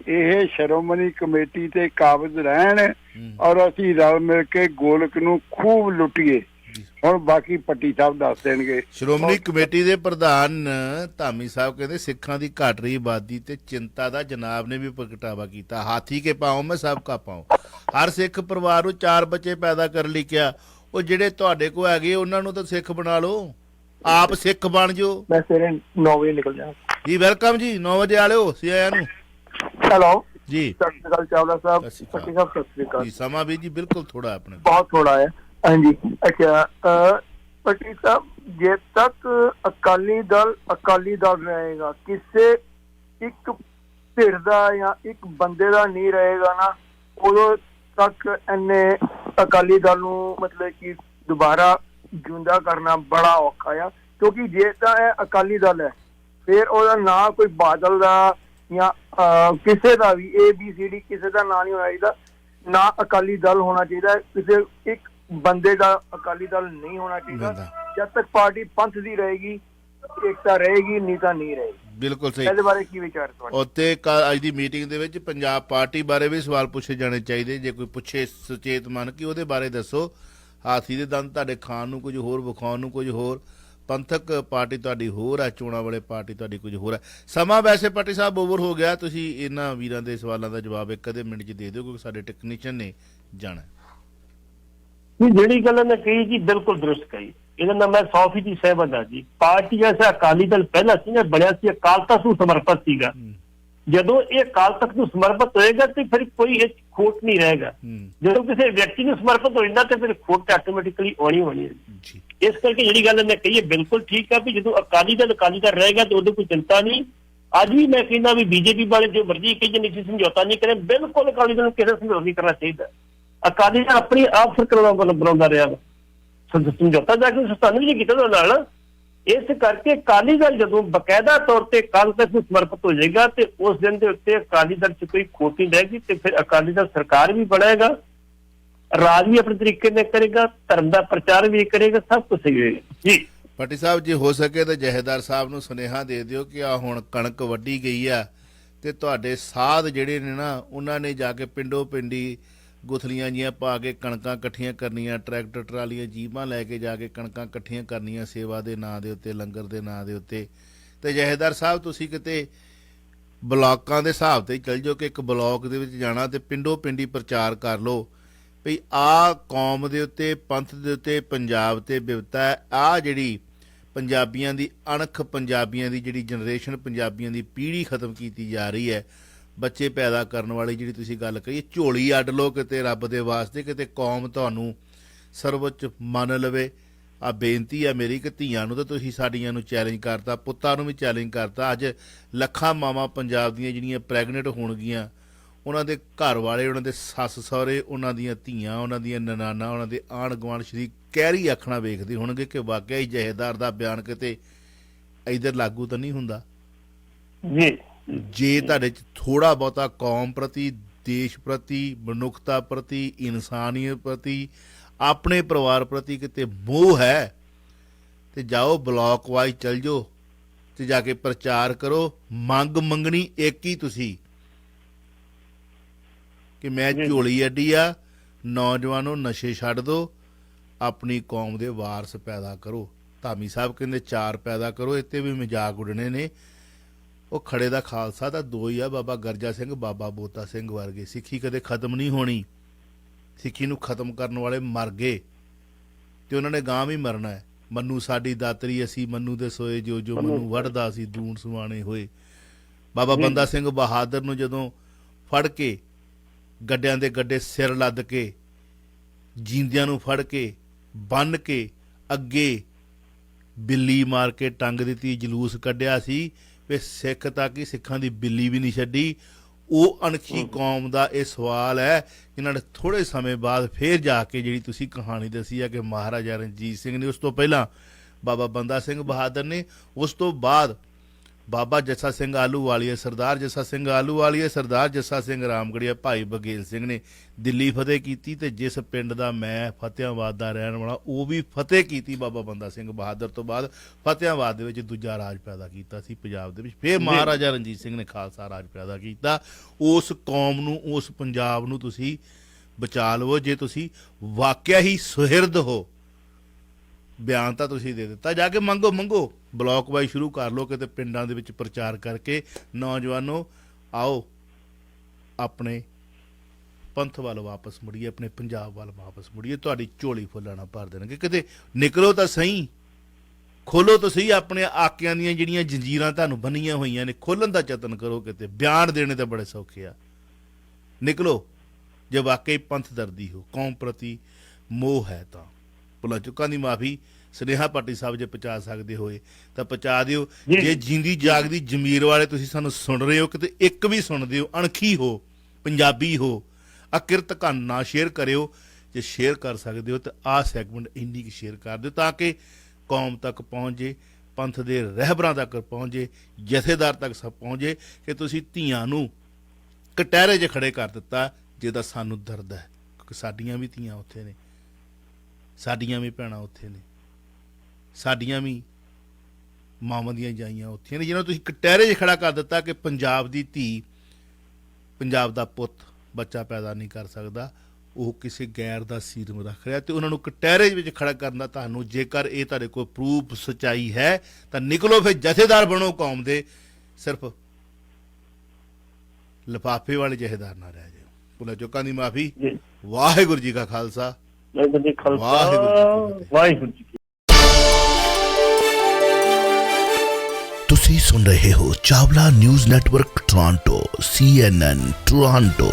ਇਹ ਸ਼੍ਰੋਮਣੀ ਕਮੇਟੀ ਤੇ ਕਾਬਜ਼ ਰਹਿਣ ਔਰ ਅਸੀਂ ਰਲ ਮਿਲ ਕੇ ਗੋਲਕ ਨੂੰ ਖੂਬ ਲੁੱਟੀਏ। ਹੁਣ ਬਾਕੀ ਪੱਟੀ ਸਾਹਿਬ ਦੱਸ ਦੇਣਗੇ। ਸ਼੍ਰੋਮਣੀ ਕਮੇਟੀ ਦੇ ਪ੍ਰਧਾਨ ਧਾਮੀ ਸਾਹਿਬ ਕਹਿੰਦੇ ਸਿੱਖਾਂ ਦੀ ਘਟ ਰਹੀ ਆਬਾਦੀ ਤੇ ਚਿੰਤਾ ਦਾ ਜਨਾਬ ਨੇ ਵੀ ਪ੍ਰਗਟਾਵਾ ਕੀਤਾ। ਹਾਥੀ ਕੇ ਪਾਉ ਮੈਂ ਸਭ ਕਾ ਪਾਉ। ਹਰ ਸਿੱਖ ਪਰਿਵਾਰ ਨੂੰ 4 ਬੱਚੇ ਪੈਦਾ ਕਰਨ ਲਈ ਕਿਹਾ। ਉਹ ਜਿਹੜੇ ਤੁਹਾਡੇ ਕੋਲ ਹੈਗੇ ਉਹਨਾਂ ਨੂੰ ਤਾਂ ਸਿੱਖ ਬਣਾ ਲਓ, ਆਪ ਸਿੱਖ ਬਣ ਜਾਓ। ਮੈਂ ਸਵੇਰੇ 9 ਵਜੇ ਨਿਕਲ ਜਾਣਾ ਜੀ। ਵੈਲਕਮ ਜੀ, 9 ਵਜੇ ਵਾਲਿਓ ਸੀ ਆਇਆਂ ਨੂੰ। ਹੈਲੋ ਜੀ, ਸਤਿ ਸ਼੍ਰੀ ਅਕਾਲ ਚਾਵਲਾ ਸਾਹਿਬ। ਸਤਿ ਸ਼੍ਰੀ ਪੱਟੀ ਸਾਹਿਬ ਸਤਿ ਸ਼੍ਰੀ ਅਕਾਲ ਜੀ। ਸਮਾਂ ਵੀ ਜੀ ਬਿਲਕੁਲ ਥੋੜਾ ਆਪਣੇ ਬਹੁਤ ਥੋੜਾ ਹੈ। ਹਾਂਜੀ ਅੱਛਾ, ਪੱਟੀ ਸਾਹਿਬ ਜੇ ਤੱਕ ਅਕਾਲੀ ਦਲ ਰਹੇਗਾ, ਕਿਸੇ ਇੱਕ ਧਿਰ ਦਾ ਜਾਂ ਇੱਕ ਬੰਦੇ ਦਾ ਨਹੀਂ ਰਹੇਗਾ ਨਾ, ਉਦੋਂ ਤੱਕ ਇਹਨੇ ਅਕਾਲੀ ਦਲ ਨੂੰ ਮਤਲਬ ਕਿ ਦੁਬਾਰਾ ਜਿਉਂਦਾ ਕਰਨਾ ਬੜਾ ਔਖਾ ਆ। ਕਿਉਂਕਿ ਜੇ ਤਾਂ ਇਹ ਅਕਾਲੀ ਦਲ ਹੈ, ਫਿਰ ਉਹਦਾ ਨਾਂ ਕੋਈ ਬਾਦਲ ਦਾ ਜਾਂ ਕਿਸੇ ਦਾ ਵੀ ABCD ਕਿਸੇ ਦਾ ਨਾਂ ਨਹੀਂ ਹੋਣਾ ਚਾਹੀਦਾ। ਨਾ ਅਕਾਲੀ ਦਲ ਹੋਣਾ ਚਾਹੀਦਾ, ਕਿਸੇ ਇੱਕ ਬੰਦੇ ਦਾ ਅਕਾਲੀ ਦਲ ਨਹੀਂ ਹੋਣਾ ਚਾਹੀਦਾ। ਜਦ ਤੱਕ ਪਾਰਟੀ ਪੰਥ ਦੀ ਰਹੇਗੀ ਏਕਤਾ ਰਹੇਗੀ, ਨਹੀਂ ਤਾਂ ਨਹੀਂ ਰਹੇਗੀ। ਬਿਲਕੁਲ ਸਹੀ। ਇਹਦੇ ਬਾਰੇ ਕੀ ਵਿਚਾਰ ਤੁਹਾਡੇ? ਉੱਤੇ ਅੱਜ ਦੀ ਮੀਟਿੰਗ ਦੇ ਵਿੱਚ ਪੰਜਾਬ ਪਾਰਟੀ ਬਾਰੇ ਵੀ ਸਵਾਲ ਪੁੱਛੇ ਜਾਣੇ ਚਾਹੀਦੇ। ਜੇ ਕੋਈ ਪੁੱਛੇ ਸੁਚੇਤ ਮਨ ਕਿ ਉਹਦੇ ਬਾਰੇ ਦੱਸੋ। ਹਾਥੀ ਦੇ ਦੰਦ ਤੁਹਾਡੇ ਖਾਣ ਨੂੰ ਕੁਝ ਹੋਰ, ਵਿਖਾਉਣ ਨੂੰ ਕੁਝ ਹੋਰ, ਪੰਥਕ ਪਾਰਟੀ ਤੁਹਾਡੀ ਹੋਰ ਹੈ, ਚੋਣਾਂ ਵਾਲੇ ਪਾਰਟੀ ਤੁਹਾਡੀ ਕੁਝ ਹੋਰ ਹੈ। ਸਮਾਂ ਵੈਸੇ ਪਾਰਟੀ ਸਾਹਿਬ ਓਵਰ ਹੋ ਗਿਆ। ਤੁਸੀਂ ਇਹਨਾਂ ਵੀਰਾਂ ਦੇ ਸਵਾਲਾਂ ਦਾ ਜਵਾਬ ਇੱਕ ਅੱਧੇ ਮਿੰਟ 'ਚ ਦੇ ਦਿਓ ਕਿਉਂਕਿ ਸਾਡੇ ਟੈਕਨੀਸ਼ੀਅਨ ਨੇ ਜਾਣਾ। ਜਿਹੜੀ ਗੱਲ ਮੈਂ ਕਹੀ ਜੀ ਬਿਲਕੁਲ ਦਰੁਸਤ ਕਹੀ, ਇਹਦੇ ਨਾਲ ਮੈਂ 100% ਸਹਿਮਤ ਹਾਂ ਜੀ। ਪਾਰਟੀ ਜੈਸਾ ਅਕਾਲੀ ਦਲ ਪਹਿਲਾਂ ਸੀ ਨਾ ਬਣਿਆ ਸੀ, ਅਕਾਲ ਤਖਤ ਨੂੰ ਸਮਰਪਿਤ ਸੀਗਾ। ਜਦੋਂ ਇਹ ਅਕਾਲ ਤਖਤ ਨੂੰ ਸਮਰਪਿਤ ਹੋਏਗਾ ਤੇ ਫਿਰ ਕੋਈ ਇਹ ਖੋਟ ਨਹੀਂ ਰਹੇਗਾ। ਜਦੋਂ ਕਿਸੇ ਵਿਅਕਤੀ ਨੂੰ ਸਮਰਪਿਤ ਹੋ ਜਾਂਦਾ ਤੇ ਫਿਰ ਖੋਟ ਆਟੋਮੈਟਿਕਲੀ ਆਉਣੀ ਹੋਣੀ ਹੈ। ਇਸ ਕਰਕੇ ਜਿਹੜੀ ਗੱਲ ਮੈਂ ਕਹੀ ਹੈ ਬਿਲਕੁਲ ਠੀਕ ਹੈ ਵੀ ਜਦੋਂ ਅਕਾਲੀ ਦਲ ਰਹੇਗਾ ਤੇ ਉਹਦੇ ਕੋਈ ਚਿੰਤਾ ਨਹੀਂ। ਅੱਜ ਵੀ ਮੈਂ ਕਹਿੰਦਾ ਵੀ ਬੀਜੇਪੀ ਵਾਲੇ ਜੋ ਮਰਜ਼ੀ ਕਹੀ ਨਹੀਂ ਸਮਝੌਤਾ ਨਹੀਂ ਕਰੇ, ਬਿਲਕੁਲ ਅਕਾਲੀ ਦਲ ਨੂੰ ਕਿਸੇ ਸਮਝੌਤਾ ਨਹੀਂ ਕਰਨਾ ਚਾਹੀਦਾ। ਅਕਾਲੀ ਦਲ ਆਪਣੀ ਆਪ ਸਰਕਾਰਾਂ ਵੱਲੋਂ ਬਣਾਉਂਦਾ ਰਿਹਾ ਵਾ, ਸਮਝੌਤਾ ਜਾ ਕੇ ਸਾਨੂੰ ਵੀ ਨਹੀਂ ਕੀਤਾ ਉਹਨਾਂ ਨਾਲ। ਇਸ ਕਰਕੇ ਅਕਾਲੀ ਦਲ ਜਦੋਂ ਬਕਾਇਦਾ ਤੌਰ ਤੇ ਅਕਾਲ ਤਖਤ ਨੂੰ ਸਮਰਪਿਤ ਹੋ ਜਾਏਗਾ ਤੇ ਉਸ ਦਿਨ ਦੇ ਉੱਤੇ ਅਕਾਲੀ ਦਲ 'ਚ ਕੋਈ ਖੋਟ ਨਹੀਂ ਰਹੇਗੀ ਤੇ ਫਿਰ ਅਕਾਲੀ ਦਲ ਸਰਕਾਰ ਵੀ ਬਣੇਗਾ, ਰਾਜ ਵੀ ਆਪਣੇ ਤਰੀਕੇ ਨਾਲ ਕਰੇਗਾ, ਧਰਮ ਦਾ ਪ੍ਰਚਾਰ ਵੀ ਕਰੇਗਾ, ਸਭ ਕੁਝ ਸਹੀ ਹੋਏਗਾ ਜੀ। ਭੱਟੀ ਸਾਹਿਬ ਜੇ ਹੋ ਸਕੇ ਤਾਂ ਜਹੇਦਾਰ ਸਾਹਿਬ ਨੂੰ ਸੁਨੇਹਾ ਦੇ ਦਿਓ ਕਿ ਆ ਹੁਣ ਕਣਕ ਵੱਢੀ ਗਈ ਆ ਤੇ ਤੁਹਾਡੇ ਸਾਧ ਜਿਹੜੇ ਨੇ ਨਾ ਉਹਨਾਂ ਨੇ ਜਾ ਕੇ ਪਿੰਡੋ ਪਿੰਡੀ ਗੁਥਲੀਆਂ ਜੀਆਂ ਪਾ ਕੇ ਕਣਕਾਂ ਇਕੱਠੀਆਂ ਕਰਨੀਆਂ, ਟਰੈਕਟਰ ਟਰਾਲੀਆਂ ਜੀਬਾਂ ਲੈ ਕੇ ਜਾ ਕੇ ਕਣਕਾਂ ਇਕੱਠੀਆਂ ਕਰਨੀਆਂ ਸੇਵਾ ਦੇ ਨਾਂ ਦੇ ਉੱਤੇ, ਲੰਗਰ ਦੇ ਨਾਂ ਦੇ ਉੱਤੇ। ਤੇ ਜਹੇਦਾਰ ਸਾਹਿਬ ਤੁਸੀਂ ਕਿਤੇ ਬਲਾਕਾਂ ਦੇ ਹਿਸਾਬ ਤੇ ਚੱਲ ਜਾਓ ਕਿ ਇੱਕ ਬਲਾਕ ਦੇ ਵਿੱਚ ਜਾਣਾ ਤੇ ਪਿੰਡੋ ਪਿੰਡੀ ਪ੍ਰਚਾਰ ਕਰ ਲਓ ਵੀ ਆਹ ਕੌਮ ਦੇ ਉੱਤੇ, ਪੰਥ ਦੇ ਉੱਤੇ, ਪੰਜਾਬ ਤੇ ਬਿਪਤਾ ਹੈ। ਆਹ ਜਿਹੜੀ ਪੰਜਾਬੀਆਂ ਦੀ ਅਣਖ, ਪੰਜਾਬੀਆਂ ਦੀ ਜਿਹੜੀ ਜਨਰੇਸ਼ਨ, ਪੰਜਾਬੀਆਂ ਦੀ ਪੀੜ੍ਹੀ ਖਤਮ ਕੀਤੀ ਜਾ ਰਹੀ ਹੈ। ਬੱਚੇ ਪੈਦਾ ਕਰਨ ਵਾਲੀ ਜਿਹੜੀ ਤੁਸੀਂ ਗੱਲ ਕਹੀ, ਝੋਲੀ ਅੱਡ ਲਓ ਕਿਤੇ ਰੱਬ ਦੇ ਵਾਸਤੇ, ਕਿਤੇ ਕੌਮ ਤੁਹਾਨੂੰ ਸਰਵਉੱਚ ਮੰਨ ਲਵੇ। ਆ ਬੇਨਤੀ ਹੈ ਮੇਰੀ ਕਿ ਧੀਆਂ ਨੂੰ ਤਾਂ ਤੁਸੀਂ ਸਾਡੀਆਂ ਨੂੰ ਚੈਲੰਜ ਕਰਤਾ, ਪੁੱਤਾਂ ਨੂੰ ਵੀ ਚੈਲੰਜ ਕਰਤਾ। ਅੱਜ ਲੱਖਾਂ ਮਾਵਾਂ ਪੰਜਾਬ ਦੀਆਂ ਜਿਹੜੀਆਂ ਪ੍ਰੈਗਨੈਂਟ ਹੋਣਗੀਆਂ, ਉਹਨਾਂ ਦੇ ਘਰ ਵਾਲੇ, ਉਹਨਾਂ ਦੇ ਸੱਸ ਸਹੁਰੇ, ਉਹਨਾਂ ਦੀਆਂ ਧੀਆਂ, ਉਹਨਾਂ ਦੀਆਂ ਨਨਾਨਾ, ਉਹਨਾਂ ਦੇ ਆਂਢ ਗੁਆਂਢ ਸ਼ਰੀਕ ਕਹਿਰੀ ਆਖਣਾ ਵੇਖਦੇ ਹੋਣਗੇ ਕਿ ਵਾਕਿਆ ਹੀ ਜਹੇਦਾਰ ਦਾ ਬਿਆਨ ਕਿਤੇ ਇੱਧਰ ਲਾਗੂ ਤਾਂ ਨਹੀਂ ਹੁੰਦਾ। ਜੀ ਜੇ ਤੁਹਾਡੇ 'ਚ ਥੋੜ੍ਹਾ ਬਹੁਤਾ ਕੌਮ ਪ੍ਰਤੀ, ਦੇਸ਼ ਪ੍ਰਤੀ, ਮਨੁੱਖਤਾ ਪ੍ਰਤੀ, ਇਨਸਾਨੀਅਤ ਪ੍ਰਤੀ, ਆਪਣੇ ਪਰਿਵਾਰ ਪ੍ਰਤੀ ਕਿਤੇ ਮੋਹ ਹੈ ਤੇ ਜਾਓ ਬਲਾਕ ਵਾਈਜ਼ ਚੱਲ ਜਾਓ ਤੇ ਜਾ ਕੇ ਪ੍ਰਚਾਰ ਕਰੋ। ਮੰਗ ਮੰਗਣੀ ਇੱਕ ਹੀ ਤੁਸੀਂ ਕਿ ਮੈਂ ਝੋਲੀ ਅੱਡੀ ਆ, ਨੌਜਵਾਨੋ ਨਸ਼ੇ ਛੱਡ ਦਿਓ, ਆਪਣੀ ਕੌਮ ਦੇ ਵਾਰਸ ਪੈਦਾ ਕਰੋ। ਧਾਮੀ ਸਾਹਿਬ ਕਹਿੰਦੇ 4 ਪੈਦਾ ਕਰੋ, ਇੱਥੇ ਵੀ ਮਜ਼ਾਕ ਉਡਣੇ ਨੇ। ਉਹ ਖੜੇ ਦਾ ਖਾਲਸਾ ਤਾਂ 2 ਹੀ ਆ, ਬਾਬਾ ਗਰਜਾ ਸਿੰਘ, ਬਾਬਾ ਬੋਤਾ ਸਿੰਘ ਵਰਗੇ। ਸਿੱਖੀ ਕਦੇ ਖਤਮ ਨਹੀਂ ਹੋਣੀ। ਸਿੱਖੀ ਨੂੰ ਖਤਮ ਕਰਨ ਵਾਲੇ ਮਰ ਗਏ ਤੇ ਉਹਨਾਂ ਨੇ ਗਾਂ ਵੀ ਮਰਨਾ ਹੈ। ਮੰਨੂ ਸਾਡੀ ਦਾਤਰੀ, ਅਸੀਂ ਮੰਨੂ ਦੇ ਸੋਏ, ਜੋ ਜੋ ਮੰਨੂ ਵੜਦਾ ਸੀ ਦੂਣ ਸੁਆਣੇ ਹੋਏ। ਬਾਬਾ ਬੰਦਾ ਸਿੰਘ ਬਹਾਦਰ ਨੂੰ ਜਦੋਂ ਫੜ ਕੇ ਗੱਡਿਆਂ ਦੇ ਗੱਡੇ ਸਿਰ ਲੱਦ ਕੇ, ਜੀਂਦਿਆਂ ਨੂੰ ਫੜ ਕੇ ਬੰਨ ਕੇ ਅੱਗੇ ਬਿੱਲੀ ਮਾਰ ਕੇ ਟੰਗ ਦਿੱਤੀ, ਜਲੂਸ ਕੱਢਿਆ ਸੀ ਵੀ ਸਿੱਖ ਤੱਕ ਹੀ, ਸਿੱਖਾਂ ਦੀ ਬਿੱਲੀ ਵੀ ਨਹੀਂ ਛੱਡੀ। ਉਹ ਅਣਖੀ ਕੌਮ ਦਾ ਇਹ ਸਵਾਲ ਹੈ ਜਿਨ੍ਹਾਂ ਨੇ ਥੋੜ੍ਹੇ ਸਮੇਂ ਬਾਅਦ ਫੇਰ ਜਾ ਕੇ ਜਿਹੜੀ ਤੁਸੀਂ ਕਹਾਣੀ ਦੱਸੀ ਹੈ ਕਿ ਮਹਾਰਾਜਾ ਰਣਜੀਤ ਸਿੰਘ ਨੇ, ਉਸ ਤੋਂ ਪਹਿਲਾਂ ਬਾਬਾ ਬੰਦਾ ਸਿੰਘ ਬਹਾਦਰ ਨੇ, ਉਸ ਤੋਂ ਬਾਅਦ ਬਾਬਾ ਜੱਸਾ ਸਿੰਘ ਆਹਲੂਵਾਲੀਆ, ਸਰਦਾਰ ਜੱਸਾ ਸਿੰਘ ਆਹਲੂਵਾਲੀਆ, ਸਰਦਾਰ ਜੱਸਾ ਸਿੰਘ ਰਾਮਗੜੀਆ, ਭਾਈ ਬਘੇਲ ਸਿੰਘ ਨੇ ਦਿੱਲੀ ਫਤਿਹ ਕੀਤੀ ਤੇ ਜਿਸ ਪਿੰਡ ਦਾ ਮੈਂ ਫਤਿਆਬਾਦ ਦਾ ਰਹਿਣ ਵਾਲਾ, ਉਹ ਵੀ ਫਤਿਹ ਕੀਤੀ ਬਾਬਾ ਬੰਦਾ ਸਿੰਘ ਬਹਾਦਰ ਤੋਂ ਬਾਅਦ। ਫਤਿਆਬਾਦ ਦੇ ਵਿੱਚ ਦੂਜਾ ਰਾਜ ਪੈਦਾ ਕੀਤਾ ਸੀ ਪੰਜਾਬ ਦੇ ਵਿੱਚ। ਫਿਰ ਮਹਾਰਾਜਾ ਰਣਜੀਤ ਸਿੰਘ ਨੇ ਖਾਲਸਾ ਰਾਜ ਪੈਦਾ ਕੀਤਾ। ਉਸ ਕੌਮ ਨੂੰ, ਉਸ ਪੰਜਾਬ ਨੂੰ ਤੁਸੀਂ ਬਚਾ ਲਵੋ ਜੇ ਤੁਸੀਂ ਵਾਕਿਆ ਹੀ ਸੁਹਿਰਦ ਹੋ। ਬਿਆਨ ਤਾਂ ਤੁਸੀਂ ਦੇ ਦਿੱਤਾ, ਜਾ ਕੇ ਮੰਗੋ ਬਲਾਕ ਵਾਈਜ਼ ਸ਼ੁਰੂ ਕਰ ਲਓ ਕਿਤੇ ਪਿੰਡਾਂ ਦੇ ਵਿੱਚ ਪ੍ਰਚਾਰ ਕਰਕੇ। ਨੌਜਵਾਨੋ ਆਓ ਆਪਣੇ ਪੰਥ ਵੱਲ ਵਾਪਸ ਮੁੜੀਏ, ਆਪਣੇ ਪੰਜਾਬ ਵੱਲ ਵਾਪਸ ਮੁੜੀਏ। ਤੁਹਾਡੀ ਝੋਲੀ ਫੁੱਲਾਂ ਨਾਲ ਭਰ ਦੇਣਗੇ। ਕਿਤੇ ਨਿਕਲੋ ਤਾਂ ਸਹੀ, ਖੋਲੋ ਤਾਂ ਸਹੀ ਆਪਣੇ ਆਕਿਆਂ ਦੀਆਂ ਜਿਹੜੀਆਂ ਜੰਜੀਰਾਂ ਤੁਹਾਨੂੰ ਬੰਨੀਆਂ ਹੋਈਆਂ ਨੇ, ਖੋਲਣ ਦਾ ਯਤਨ ਕਰੋ। ਕਿਤੇ ਬਿਆਨ ਦੇਣੇ ਤਾਂ ਬੜੇ ਸੌਖੇ ਆ। ਨਿਕਲੋ ਜੇ ਵਾਕਈ ਪੰਥ ਦਰਦੀ ਹੋ, ਕੌਮ ਪ੍ਰਤੀ ਮੋਹ ਹੈ ਤਾਂ। ਭੁੱਲਾਂ ਚੁੱਕਾਂ ਦੀ ਮਾਫੀ। ਸੁਨੇਹਾ ਪਾਰਟੀ ਸਾਹਿਬ ਜੇ ਪਹੁੰਚਾ ਸਕਦੇ ਹੋਏ ਤਾਂ ਪਹੁੰਚਾ ਦਿਓ। ਜੇ ਜਿੰਦੀ ਜਾਗਦੀ ਜ਼ਮੀਰ ਵਾਲੇ ਤੁਸੀਂ ਸਾਨੂੰ ਸੁਣ ਰਹੇ ਹੋ, ਕਿਤੇ ਇੱਕ ਵੀ ਸੁਣਦੇ ਹੋ, ਅਣਖੀ ਹੋ, ਪੰਜਾਬੀ ਹੋ, ਅਕਿਰਤ ਕੰਨ ਨਾ ਸ਼ੇਅਰ ਕਰਿਓ। ਜੇ ਸ਼ੇਅਰ ਕਰ ਸਕਦੇ ਹੋ ਤਾਂ ਆਹ ਸੈਗਮੈਂਟ ਇੰਨੀ ਕੁ ਸ਼ੇਅਰ ਕਰ ਦਿਓ ਤਾਂ ਕਿ ਕੌਮ ਤੱਕ ਪਹੁੰਚ ਜੇ, ਪੰਥ ਦੇ ਰਹਿਬਰਾਂ ਤੱਕ ਪਹੁੰਚ ਜੇ, ਜਥੇਦਾਰ ਤੱਕ ਸਭ ਪਹੁੰਚ ਜੇ ਕਿ ਤੁਸੀਂ ਧੀਆਂ ਨੂੰ ਕਟਹਿਰੇ 'ਚ ਖੜੇ ਕਰ ਦਿੱਤਾ ਜਿਹਦਾ ਸਾਨੂੰ ਦਰਦ ਹੈ, ਕਿਉਂਕਿ ਸਾਡੀਆਂ ਵੀ ਧੀਆਂ ਉੱਥੇ ਨੇ, ਸਾਡੀਆਂ ਵੀ ਭੈਣਾਂ ਉੱਥੇ ਨੇ, ਸਾਡੀਆਂ ਵੀ ਮਾਵਾਂ ਦੀਆਂ ਜਾਈਆਂ ਉੱਥੇ ਨੇ, ਜਿਹਨਾਂ ਨੂੰ ਤੁਸੀਂ ਕਟਹਿਰੇ 'ਚ ਖੜਾ ਕਰ ਦਿੱਤਾ ਕਿ ਪੰਜਾਬ ਦੀ ਧੀ, ਪੰਜਾਬ ਦਾ ਪੁੱਤ ਬੱਚਾ ਪੈਦਾ ਨਹੀਂ ਕਰ ਸਕਦਾ, ਉਹ ਕਿਸੇ ਗੈਰ ਦਾ ਸੀਰਮ ਰੱਖ ਰਿਹਾ, ਤੇ ਉਹਨਾਂ ਨੂੰ ਕਟਹਿਰੇ ਵਿੱਚ ਖੜਾ ਕਰਨ ਦਾ ਤੁਹਾਨੂੰ, ਜੇਕਰ ਇਹ ਤੁਹਾਡੇ ਕੋਲ ਪ੍ਰੂਫ ਸੱਚਾਈ ਹੈ ਤਾਂ ਨਿਕਲੋ, ਫਿਰ ਜਥੇਦਾਰ ਬਣੋ ਕੌਮ ਦੇ, ਸਿਰਫ ਲਿਫਾਫੇ ਵਾਲੇ ਜਥੇਦਾਰ ਨਾ ਰਹਿ ਜਾਓ। ਭੁੱਲਾਂ ਚੁੱਕਾਂ ਦੀ ਮਾਫੀ। ਵਾਹਿਗੁਰੂ ਜੀ ਕਾ ਖਾਲਸਾ, ਵਾਹਿਗੁਰੂ ਜੀ ਕੀ। ਤੁਸੀਂ ਸੁਣ ਰਹੇ ਹੋ Chawla news network Toronto CNN Toronto.